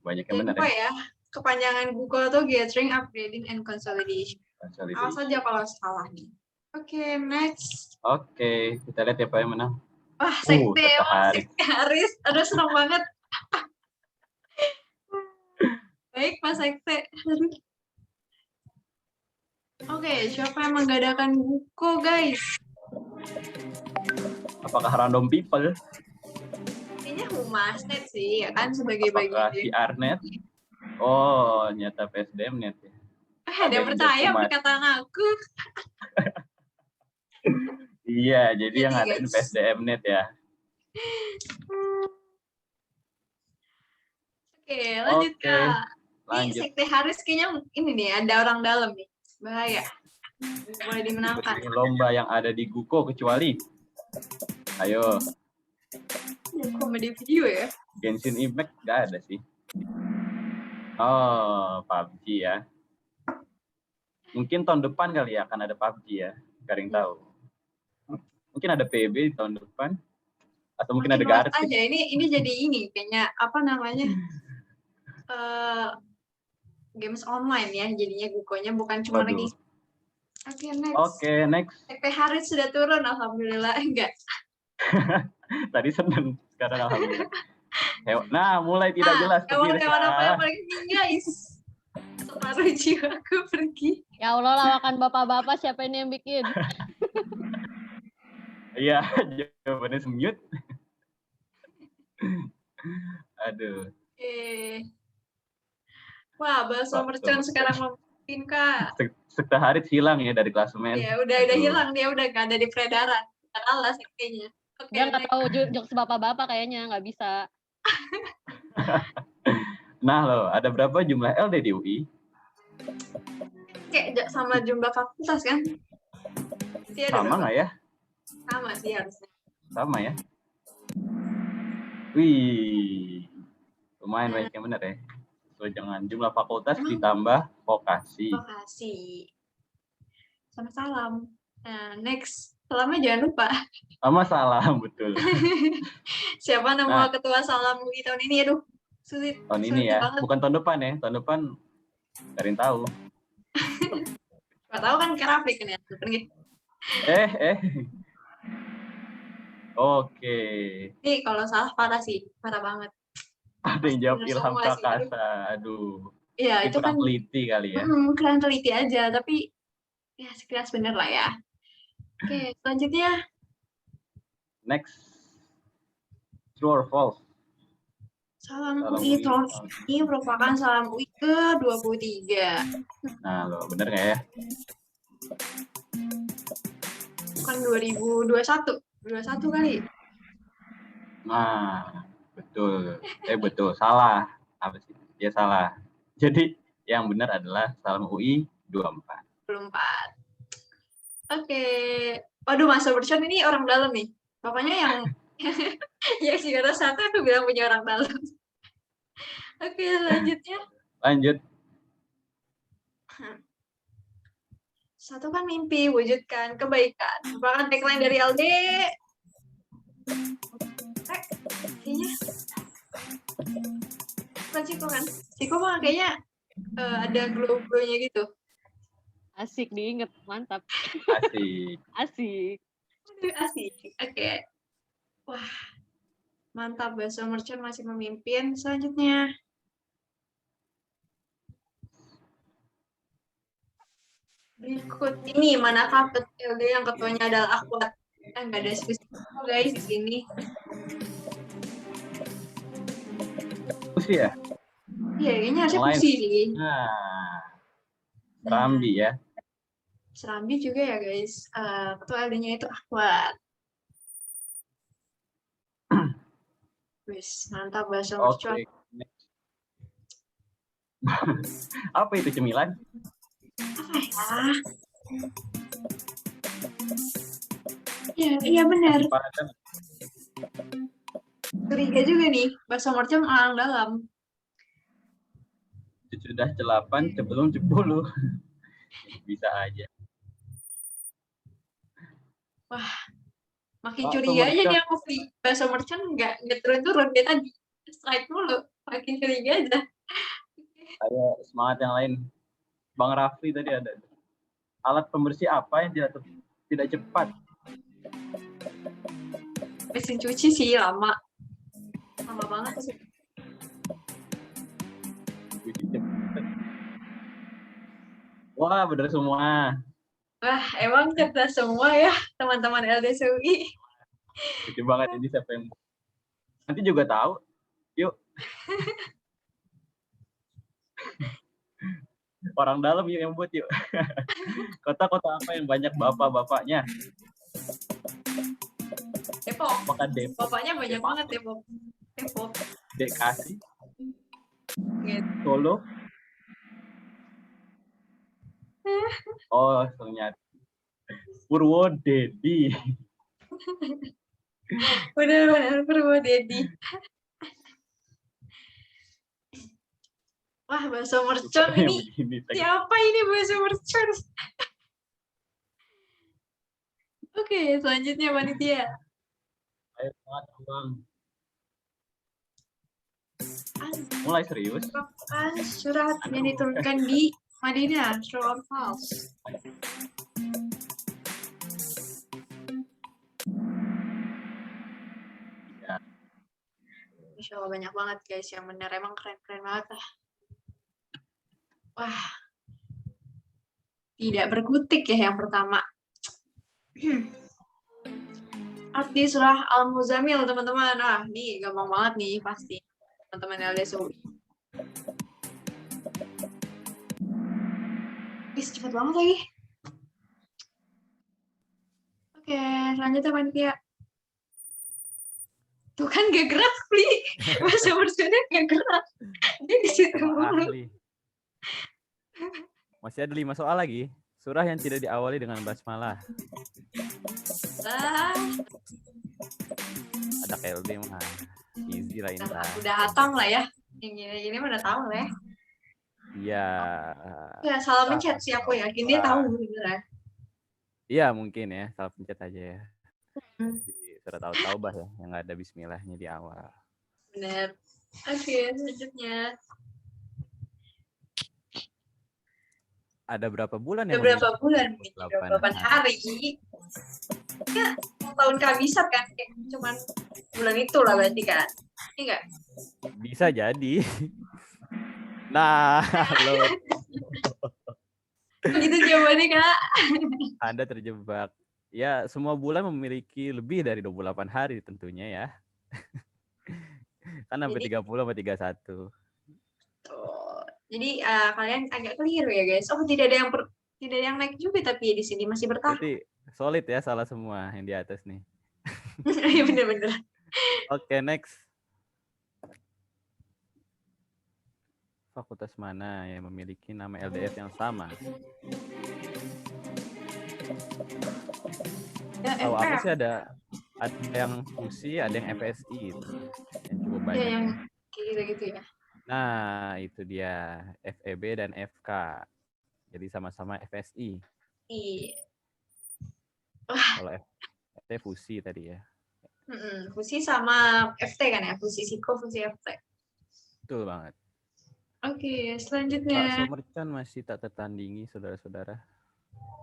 Banyak yang benar ya. Kepanjangan Guko tuh Gathering, Upgrading, and Consolidation. Awas aja kalau salah nih. Oke, next. Oke, kita lihat siapa yang menang. Wah, Sekte Haris. Aduh, senang banget. Baik, Pak Sekte. Oke, siapa yang menggadaikan Guko, guys? Apakah random people? Kayaknya Humasnet sih, ya kan, sebagai bagian. Apakah si Arnet? Oh, nyata PSDM net ya. Ada percaya perkataan aku. Iya, jadi yang ada di PSDM net ya. Oke, lanjut Kak. Lanjut. Ini Sekte Haris kayaknya ini nih, ada orang dalam nih. Bahaya. Boleh dimenangkan. Ini lomba yang ada di Guko kecuali. Ayo. Komedi video ya? Genshin Impact nggak ada sih. Oh, PUBG ya. Mungkin tahun depan kali ya akan ada PUBG ya. Garing tahu. Mungkin ada PB di tahun depan. Atau mungkin ada Gartic. Aja. Ini jadi ini kayaknya apa namanya? Games online ya. Jadinya Gukonya bukan cuma lagi. Oke, next. Sekte Haris sudah turun, alhamdulillah. Enggak. Tadi seneng, sekarang alhamdulillah. Nah, mulai tidak jelas. Hewan-hewan apa yang paling tinggi, guys? Separuh jiwaku pergi. Ya Allah, lawakan bapak-bapak, siapa ini yang bikin? Iya, jawabannya semut. Aduh. Wah, bakso mercon sekarang memimpin, Kak. Sekte Haris hilang ya dari klasemen. Ya, udah hilang, dia udah gak ada di peredaran. Kalah sektenya. Dia nggak tahu jokes bapak-bapak kayaknya, nggak bisa. Nah loh, ada berapa jumlah LD di UI? Kayak sama jumlah fakultas kan? Sama nggak ya? Sama sih harusnya. Sama ya? Wih, lumayan banyak yang benar ya. So, jangan jumlah fakultas ditambah vokasi. Sama salam. Nah, next. Salamnya jangan lupa. Sama salam, betul. Siapa nama ketua salam UI tahun ini? Aduh, sulit. Tahun ini ya, banget. Bukan tahun depan ya. Tahun depan, Karin tahu. Gak tahu kan Kerafik kan ya. Oke. Nih, kalau salah parah sih. Parah banget. Ada yang jawab Ilham Prakasa. Aduh. Iya, itu kan. teliti kali ya. Kurang teliti aja, tapi ya sekilas bener lah ya. Oke, selanjutnya. Next. True or false? Salam UI tahun ini merupakan salam UI ke-23. Nah, lo bener nggak ya? Bukan 2021. 21 kali. Nah, betul. Betul. Salah. Apa sih? Ya salah. Jadi, yang benar adalah salam UI 24. 24. Oke. Waduh, Mas Soberson ini orang dalam nih. Pokoknya yang yang juara 1 aku bilang punya orang dalam. Oke, lanjutnya. Lanjut. Satu kan mimpi, wujudkan kebaikan. Merupakan tagline dari LD. Kayaknya. Bukan Ciko kan? Ciko mah kayaknya ada glow-glownya gitu. Asik diinget, mantap. Asik. Asik. Aduh, asik. Oke. Wah, mantap. Bahasa Merchant masih memimpin. Selanjutnya. Berikut ini, manakah LD yang ketuanya adalah Akhwat? Nggak ada spesial guys di sini. Pusi ya? Iya, kayaknya harusnya Yang lain. Pusi sih. Nah, Serambi ya. Serambi juga ya guys. Ketua LD-nya itu Akhwat. Wis, mantap bahasa Merchant. Oke. Apa itu cemilan? Apa ya? Iya benar. Padang. Curiga juga nih, bahasa Merchant alang dalam. Sudah 8 sebelum 10. Bisa aja. Wah, makin Pak, curiga aja Merchant. nih aku di bahasa Merchant nggak turun-turun dia tadi. Strike mulu, makin curiga aja. Ayo semangat yang lain. Bang Rafli tadi ada. Alat pembersih apa yang tidak cepat? Mesin cuci sih lama banget sih. Wah, benar semua. Wah, emang cerdas semua ya teman-teman LDSUI. Lucu banget ini siapa yang nanti juga tahu. Yuk. Orang dalam yuk yang buat yuk. Kota-kota apa yang banyak bapak-bapaknya? Depok. Apakah Depok? Bapaknya banyak banget Depok. Depok. Bekasi? Gitu. Solo? Oh, ternyata Purwodadi. Benar-benar Purwodadi. Wah, bahasa Merchant ini. Siapa ini bahasa Merchant? Oke, selanjutnya panitia. Ayo Bang. Mulai serius. Surat yang diturunkan di Madinah, Surah Al-Fals. Ya. Masya Allah banyak banget guys yang benar, emang keren-keren banget lah. Wah, tidak berkutik ya yang pertama. Arti surah Al-Muzammil teman-teman. Ah, nih gampang banget nih pasti teman-teman LDSUI. Cepet banget lagi. Oke, selanjutnya panitia. Tuh kan gak gerak, Pli. Bahasa Merchantnya gak gerak. Dia di situ mulu. Masih ada 5 soal lagi. Surah yang tidak diawali dengan basmalah. Ada KLD mah. Easy lah ini. Udah hatam lah ya. Yang gini-gini udah tahu lah ya. Iya. Ya, salah mencet sih aku yakin dia tahu beneran. Iya mungkin ya, salah pencet aja ya. Sudah tahu taubah ya, yang nggak ada bismillahnya di awal. Bener. Oke, selanjutnya. Ada berapa bulan ya? Ada berapa bulan? 8 hari. Ya, tahun kehabisan kan? Cuman bulan itu lah berarti kan? Iya nggak? Bisa jadi. Nah, lo. Begitu jawabannya, Kak. Anda terjebak. Ya, semua bulan memiliki lebih dari 28 hari tentunya ya. Kan sampai 30 sampai 31. Jadi kalian agak keliru ya, guys. Oh, tidak ada yang naik juga tapi di sini masih bertahan. Berarti solid ya, salah semua yang di atas nih. Iya bener-bener. Oke, next. Fakultas mana yang memiliki nama LDF yang sama? Ya, apa sih ada yang FUSI, ada yang FSI gitu. Yang cukup banyak. Ya, yang gitu-gitu ya. Nah, itu dia FEB dan FK. Jadi sama-sama FSI. Iya. Kalau FT FUSI tadi ya. FUSI sama FT kan ya, FUSI Siko, FUSI FT. Betul banget. Oke, selanjutnya. Bakso mercon masih tak tertandingi, saudara-saudara.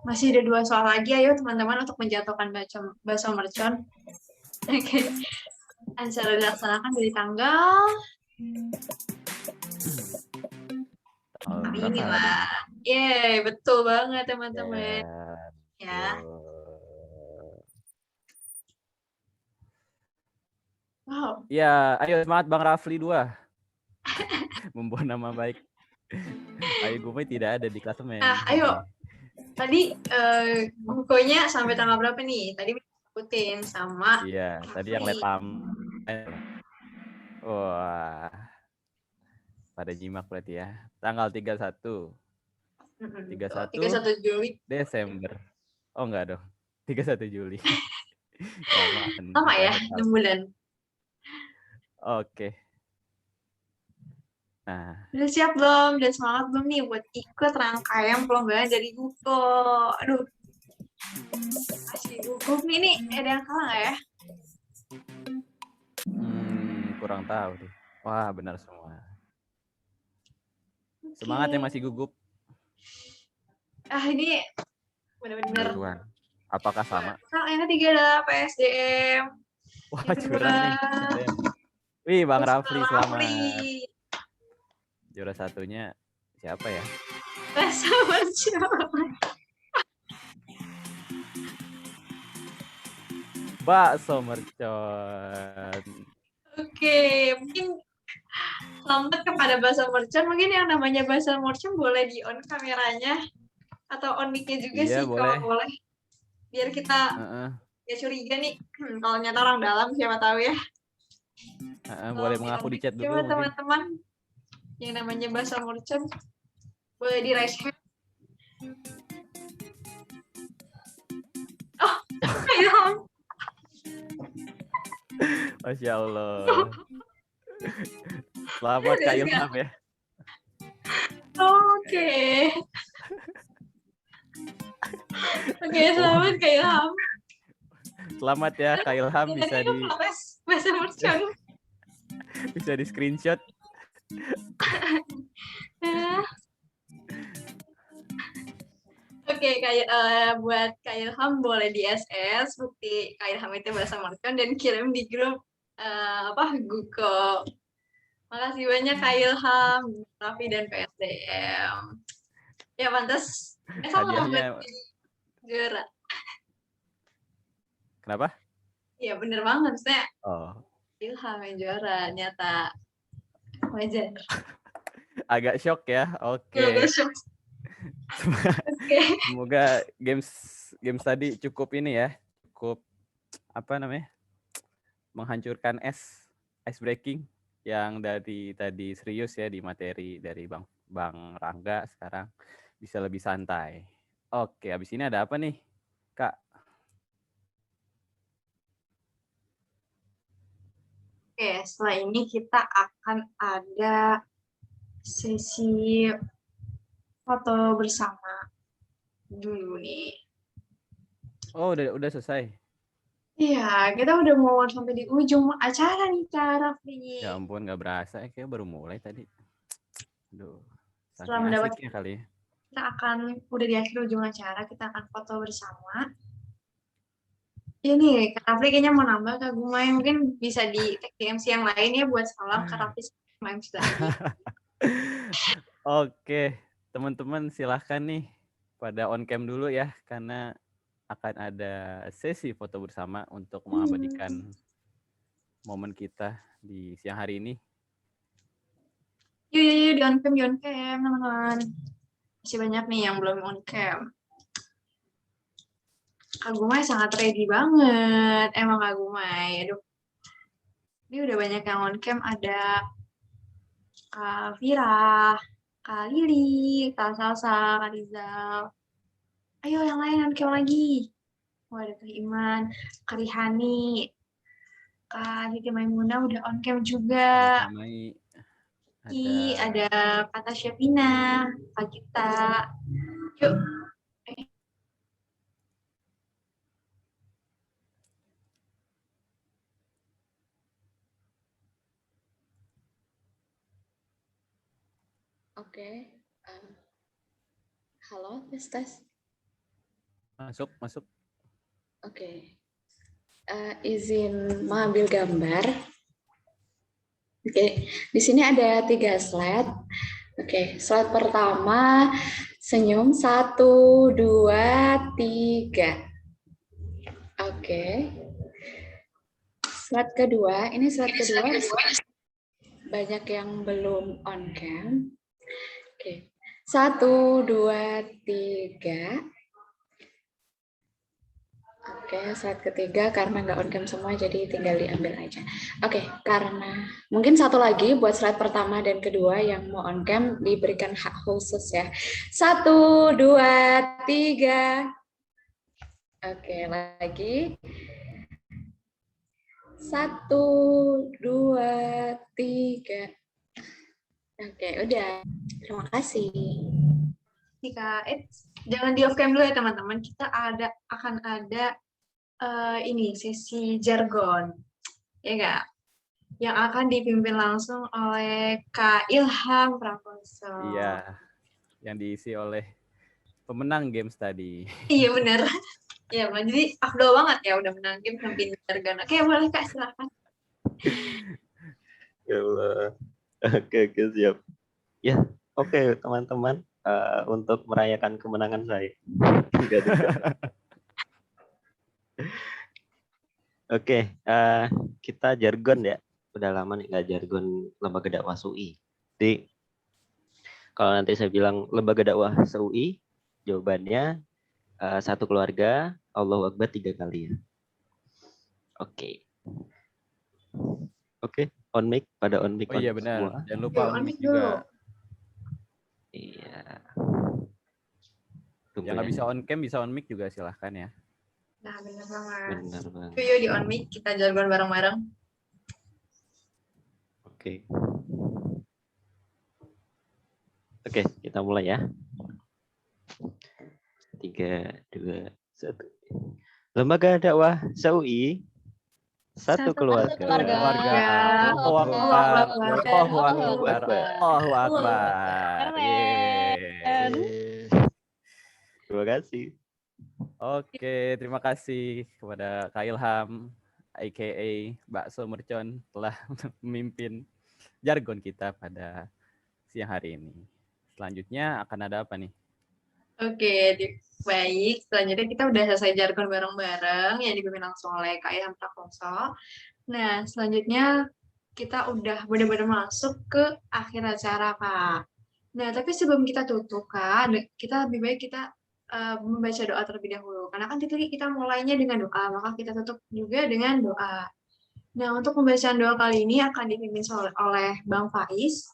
Masih ada 2 soal lagi, ayo teman-teman untuk menjatuhkan bakso mercon. Oke, acara dilaksanakan dari tanggal hari ini Berapa hari lah. ini? Yeay, betul banget teman-teman. Ya. Wow. Ya, ayo semangat Bang Rafli 2. Membawa nama baik. Ayo gue tidak ada di klasemen. Nah, ayo. Tadi bukunya sampai tanggal berapa nih? Tadi ikutin sama. Iya, tadi yang lepam. Wah. Pada nyimak berarti ya. Tanggal 31. 31 Juli. Desember. Oh enggak dong. 31 Juli. Lama ya, 6 bulan. Oke. Nah. Udah siap belum? Dan semangat belum nih buat ikut rangkaian pelombaran dari Guko? Aduh. Masih Guko nih ada yang salah nggak ya? Kurang tahu deh. Wah, benar semua. Semangat ya masih gugup. Ini benar-benar. Apakah sama? Yang ketiga adalah PSDM. Wah, curang nih. Wih, Bang Rafli, selamat. Juara satunya siapa ya? Bahasa mercon. Bakso mercon. Oke, mungkin selamat kepada Bahasa Mercon. Mungkin yang namanya Bahasa Mercon boleh di on kameranya atau on mic-nya juga iya, sih kalau boleh. Biar kita ya curiga nih kalau nyata orang dalam siapa tahu ya. Boleh mengaku di chat dulu. Coba teman-teman yang namanya Bahasa Mercon boleh di raise hand. Oh, Ilham. Masya Allah. Selamat Kak Ilham ya. Oke, selamat Kak Ilham. Selamat ya Kak Ilham, bisa di Bahasa Mercon. Bisa di screenshot. Oke, buat Kak Ilham boleh di SS bukti Kak Ilham itu Bahasa Mercon dan kirim di grup Guko. Makasih banyak Kak Ilham, Raffi dan PSDM. Ya pantas. Hadiahnya juara. Kenapa? Iya bener banget, saya. Oh. Ilham yang juara, nyata. Wajar. Agak shock ya. Oke. Agak shock. Semoga games tadi cukup ini ya, cukup menghancurkan ice breaking yang dari tadi serius ya di materi dari Bang Rangga, sekarang bisa lebih santai. Oke, habis ini ada apa nih, Kak? Oke, setelah ini kita akan ada sesi foto bersama dulu nih. Oh, udah selesai. Iya, kita udah mau sampai di ujung acara nih, Kak Raffi. Ya ampun, nggak berasa. Kayak baru mulai tadi. Aduh, setelah mendapat kali ya. Kita akan udah di akhir ujung acara, kita akan foto bersama. Ini Kak Raffi kayaknya mau nambah Kak Gumai, mungkin bisa di MC yang lain ya buat salam Kak Raffi sama MC lagi. Oke, teman-teman silahkan nih pada on cam dulu ya, karena akan ada sesi foto bersama untuk mengabadikan momen kita di siang hari ini. Yuk, di on cam, teman-teman. Masih banyak nih yang belum on cam. Kak Gumai sangat ready banget, emang Kak Gumai. Aduh, ini udah banyak yang on cam, ada Kak Vira, Kak Lili, Kak Salsa, Kak Rizal. Ayo yang lain on cam lagi. Ada Kak Iman, Kak Rihani, Kak Titi Maimuna udah on cam juga. Ada Kak Tasya Pina, Kak Gita. Yuk. Oke. Halo, tes. Masuk. Oke. Izin mengambil gambar. Oke, di sini ada 3 slide. Oke, slide pertama senyum 1, 2, 3. Oke. Slide kedua, ini slide kedua banyak yang belum on cam. Oke. 1, 2, 3. Oke, slide ketiga karena nggak on cam semua, jadi tinggal diambil aja. Oke, karena mungkin satu lagi buat slide pertama dan kedua yang mau on cam diberikan hak khusus ya. 1, 2, 3. Oke, lagi. 1, 2, 3. Oke, udah. Terima kasih. Nika, jangan di off cam dulu ya teman-teman. Kita akan ada ini sesi jargon, ya nggak? Yang akan dipimpin langsung oleh Kak Ilham Prakoso. Iya, yang diisi oleh pemenang games tadi. Iya benar. Iya, jadi afdol banget ya udah menang game pimpin jargon. Oke, boleh Kak, silakan. Ya Allah. Oke, siap. Ya, oke teman-teman. Untuk merayakan kemenangan saya. Oke, kita jargon ya. Udah lama nih nggak jargon lembaga dakwah UI. Jadi kalau nanti saya bilang lembaga dakwah UI, jawabannya satu keluarga, Allahu Akbar 3 kali ya. Oke, on mic, pada on mic. Oh iya benar, semua. Jangan lupa on mic juga. Iya. Yang nggak bisa on cam, bisa on mic juga silahkan ya. Nah, benar banget. Benar banget. Yuk di on mic, kita jargon bareng-bareng. Oke, kita mulai ya. 3, 2, 1. Lembaga dakwah SUI, satu keluarga. Allahu Akbar. Terima kasih. Oke, terima kasih kepada Kak Ilham, aka Bakso Mercon, telah memimpin jargon kita pada siang hari ini. Selanjutnya akan ada apa nih? Oke, baik. Selanjutnya kita udah selesai jargon bareng-bareng yang dipimpin langsung oleh Kak Ilham Prakoso. Nah, selanjutnya kita udah benar-benar masuk ke akhir acara, Kak. Nah, tapi sebelum kita tutup, Kak, kita lebih baik kita membaca doa terlebih dahulu. Karena kan kita mulainya dengan doa, maka kita tutup juga dengan doa. Nah, untuk pembacaan doa kali ini akan dipimpin oleh Bang Faiz.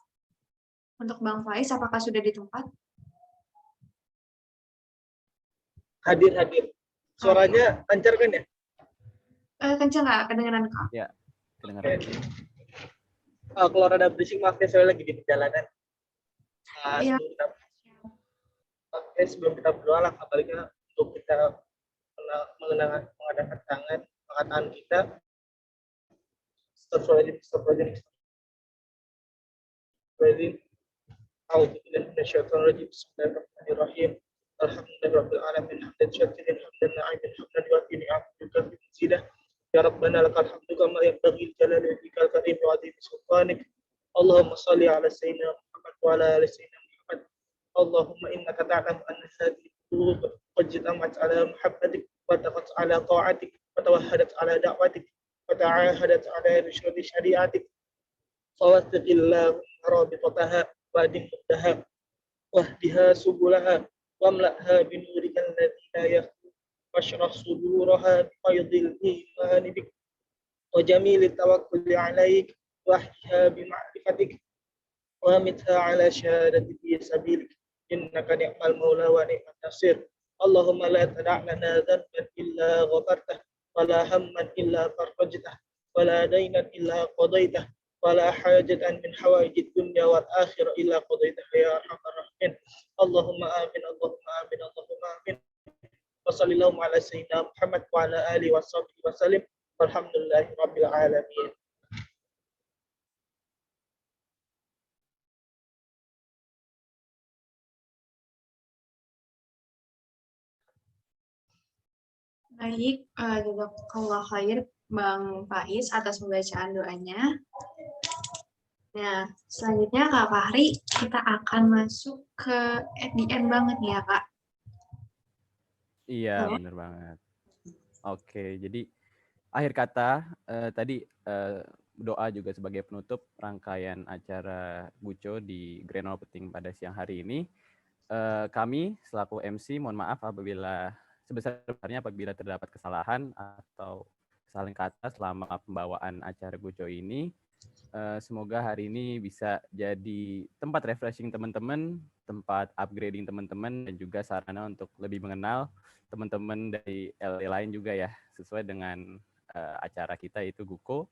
Untuk Bang Faiz, apakah sudah di tempat? Hadir. Suaranya lancar kan ya? Kencang nggak? Kedengeran Kak? Ya, kedengeran. Kalau ada berisik, maaf ya, saya lagi di perjalanan. Iya. Sebelum kita berdoa, lah kabarnya untuk kita mengadakan tangan perkataan kita. Astagfirullahaladzim. Bismillahirrahmanirrahim. Alhamdulillahirabbil alamin. Hamdan syakirin, hamdan na'imin, hamdan yu'ti ni'amatika bi mazidah. Ya Rabbana lakal hamdu kama yanbaghi li jalali wajhikal karim wa 'azimi sultanik. Allahumma shalli 'ala sayyidina Muhammad wa 'ala ali sayyidina Muhammad. Allahumma innaka ta'lamu anna hadhihi qulub qad jama'at 'ala muhabbatik wa taqat 'ala ta'atik wa tawahhadat 'ala da'watik wa ta'ahadat 'ala irsyadi syari'atik. Fawattiqillahu rabitataha wa adimtaha wahdiha subulaha wamla'ha binurikal ladzi la yakhlu washrah suduraha bifaydil iman bik wa jamil tawakkul 'alaik wahdiha bima'rifatik wa mitha 'ala syahadati fi sabilik innaka ni'mal maula wa ni'man nasir. Allahumma la tada' lana dhanban illa ghafartah wa la hamman illa farajtah wa la daynan illa qadaitah ولا حاجة من حوائج الدنيا والآخرة إلا قضيتها يا أرحم الراحمين. اللهم آمين اللهم آمين اللهم آمين. وصلى اللهم على سيدنا محمد وعلى آله وصحبه وسلم والحمد لله رب العالمين. Baik, jazakallah khair Bang Faiz atas pembacaan doanya. Nah, selanjutnya Kak Fahri, kita akan masuk ke at the end banget nih ya Kak. Iya, Boleh? bener banget. Oke, jadi akhir kata tadi doa juga sebagai penutup rangkaian acara Guco di Grand Opening pada siang hari ini. Kami selaku MC mohon maaf apabila sebesar-besarnya apabila terdapat kesalahan atau kesalahan kata selama pembawaan acara Guco ini. Semoga hari ini bisa jadi tempat refreshing teman-teman, tempat upgrading teman-teman, dan juga sarana untuk lebih mengenal teman-teman dari LA lain juga ya, sesuai dengan acara kita itu GUCO,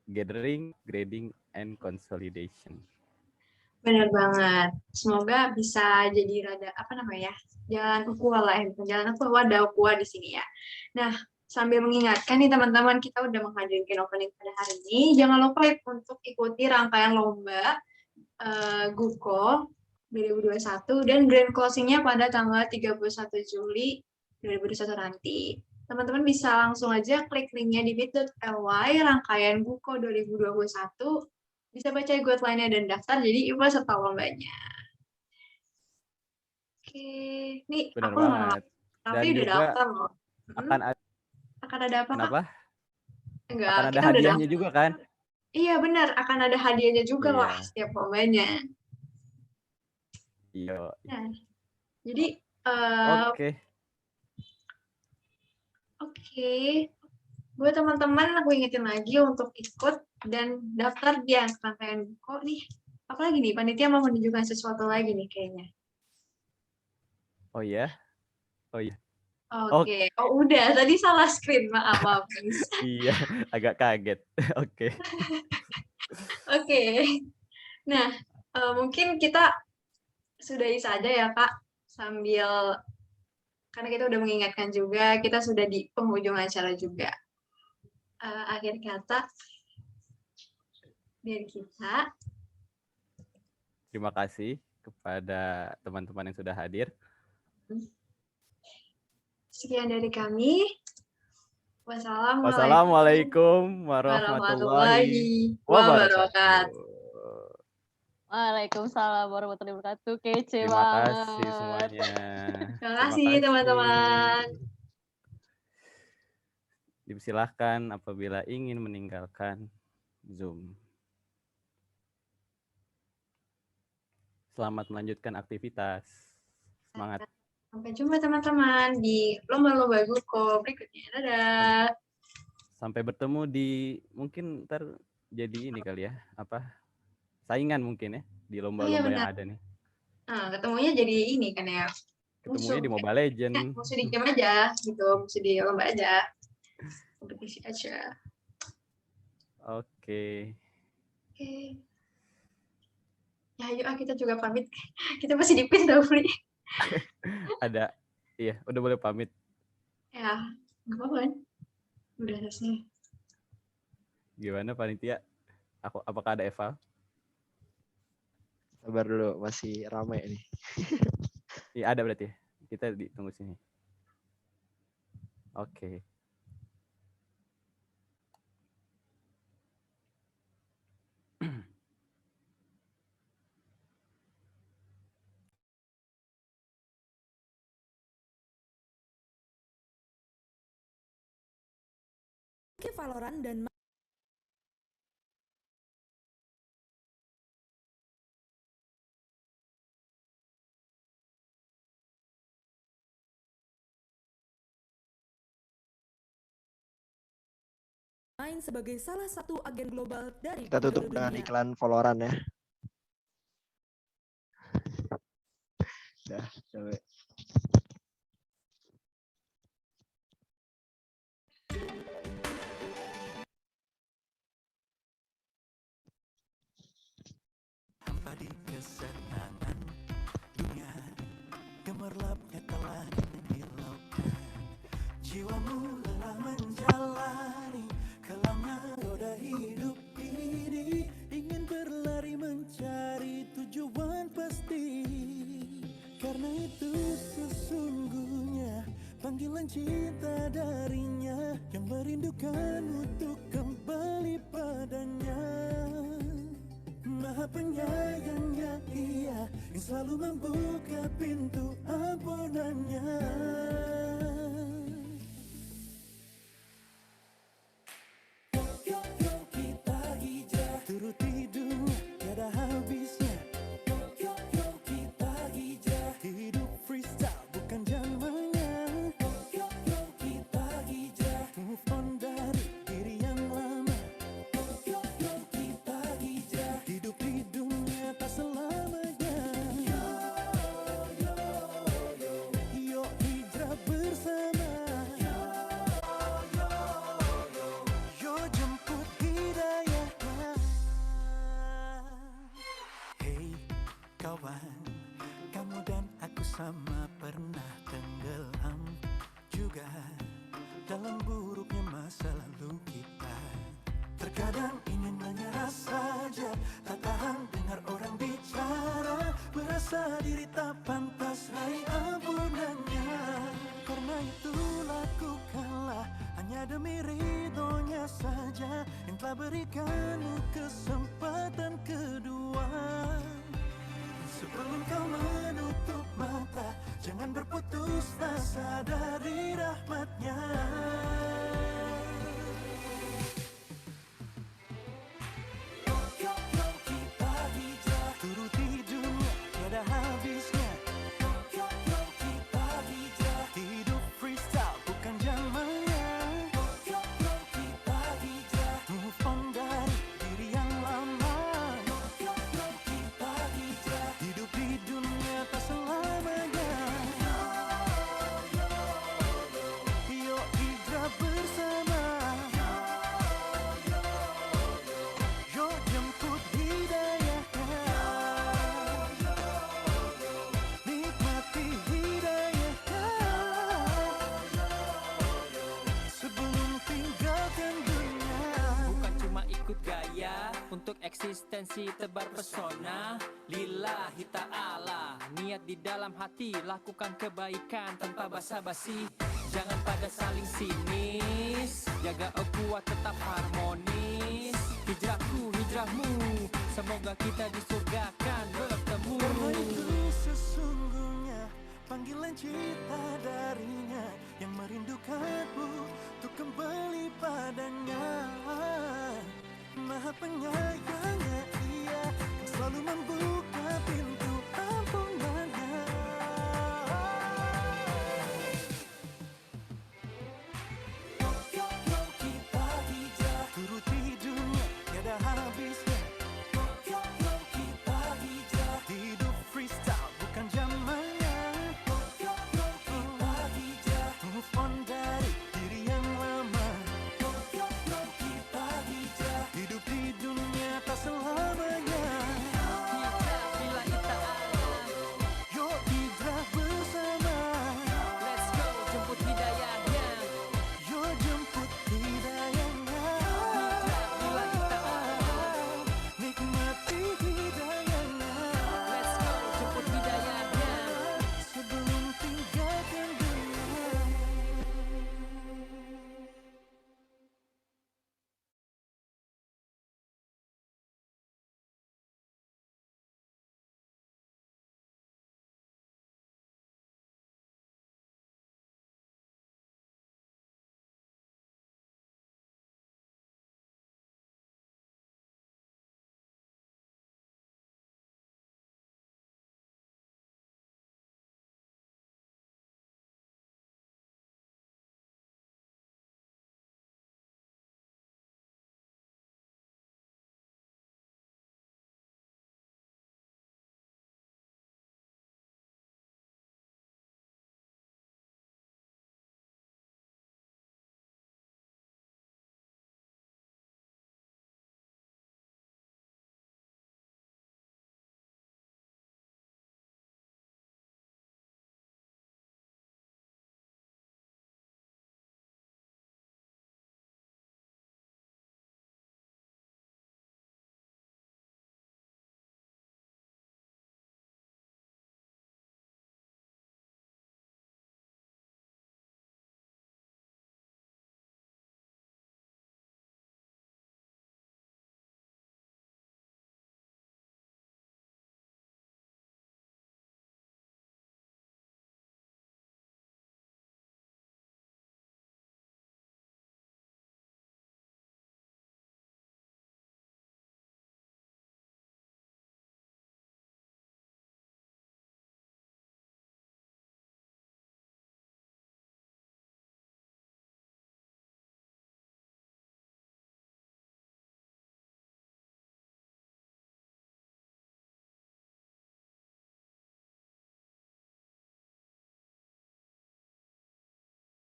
Gathering, Grading, and Consolidation. Benar banget. Semoga bisa jadi rada jalan ukhuwah lah, jalan ukhuwah, wadah ukhuwah di sini ya. Nah, sambil mengingatkan nih teman-teman, kita udah menghadiri Grand Opening pada hari ini. Jangan lupa untuk ikuti rangkaian lomba GUCO 2021 dan grand closing-nya pada tanggal 31 Juli 2021 nanti. Teman-teman bisa langsung aja klik linknya di bit.ly rangkaian GUCO 2021. Bisa baca guideline-nya dan daftar jadi peserta lombanya. Oke, nih Benar aku banget. tapi Dan udah juga daftar loh. Akan ada apa, Kenapa? Kak? Enggak, Akan ada kita udah hadiahnya daftar. juga kan? Iya benar, akan ada hadiahnya juga Iya. lah setiap lombanya. Iya. Nah, jadi Oke. Buat teman-teman, aku ingetin lagi untuk ikut dan daftar di rangkaian GUCO nih. Apalagi nih, panitia mau menunjukkan sesuatu lagi nih kayaknya. Oh iya? Oh iya. Oke. Oh udah, tadi salah screen, maaf guys. Iya, agak kaget. Oke. Oke. Nah, mungkin kita sudahi saja ya Kak, sambil karena kita udah mengingatkan juga, kita sudah di penghujung acara juga. Akhir kata dari kita. Terima kasih kepada teman-teman yang sudah hadir. Sekian dari kami. Wassalamualaikum warahmatullahi wabarakatuh. Waalaikumsalam warahmatullahi wabarakatuh. Kece Terima banget. kasih semuanya. Terima kasih teman-teman. Dipersilahkan apabila ingin meninggalkan Zoom. Selamat melanjutkan aktivitas. Semangat. Sampai jumpa teman-teman di lomba-lomba GUCO berikutnya. Dadah. Sampai bertemu di mungkin ntar jadi ini kali ya, saingan mungkin ya di lomba-lomba yang ada nih. Nah, ketemunya jadi ini kan ya. Ketemunya di Mobile Legends. Musuh di game aja gitu, musuh di lomba aja. Kompetisi aja. Oke. Ya yuk kita juga pamit. Kita masih di pin tau, Fri. Iya, udah boleh pamit. Ya, nggak apa-apa kan? Udah selesai. Gimana panitia? Apakah ada eval? Sabar dulu, masih ramai ini. Iya ada berarti ya. Kita ditunggu sini. Oke. Valorant dan main sebagai salah satu agen global dari Kita tutup dengan iklan Valorant ya. Dah, coba. Di kesenangan dunia gemerlapnya telah dihilaukan, jiwamu lelah menjalani kelana roda hidup ini, ingin berlari mencari tujuan pasti. Karena itu sesungguhnya panggilan cinta untuk kembali padanya. Maha penyayangnya Ia yang selalu membuka pintu ampunannya. Yuk kita hijrah, turuti dunia tiada habisnya. Yuk kita hijrah, hidup freestyle bukan zamannya. Yuk kita hijrah, move on dari diri yang lama. Yuk kita hijrah, hidup di dunia tak selamanya. Yuk hijrah bersama. Yuk jemput hidayah. Hey kawan, kamu dan aku sama pernah tenggelam juga dalam buruknya masa lalu kita. Terkadang ingin menyerah saja, tak tahan dengar orang bicara, merasa diri tak pantas raih ampunannya. Karena itu lakukanlah hanya demi ridhonya saja yang telah berikanmu kesempatan kedua. Sebelum kau menutup mata, jangan berputus asa dari rahmatnya. Yuk kita hijrah, turuti dunia tiada habisnya. Yuk kita hijrah, hidup freestyle bukan zamannya. Yuk kita hijrah, move on dari diri yang lama. Yuk kita hijrah, hidup di dunia tak selamanya. Yuk hijrah bersama. Yuk jemput hidayah. Nikmati hidayah sebelum tinggalkan dunia. Bukan cuma ikut gaya untuk eksistensi tebar pesona. Lillahi ta'ala, niat di dalam hati, lakukan kebaikan tanpa basa-basi. Jangan pada saling sinis, jaga ukhuwah tetap harmonis. Hijrahku, hijrahmu, semoga kita disurgakan bertemu. Karena itu sesungguhnya panggilan cinta darinya yang merindukanmu untuk kembali padanya. Maha penyayangnya Ia yang selalu membuka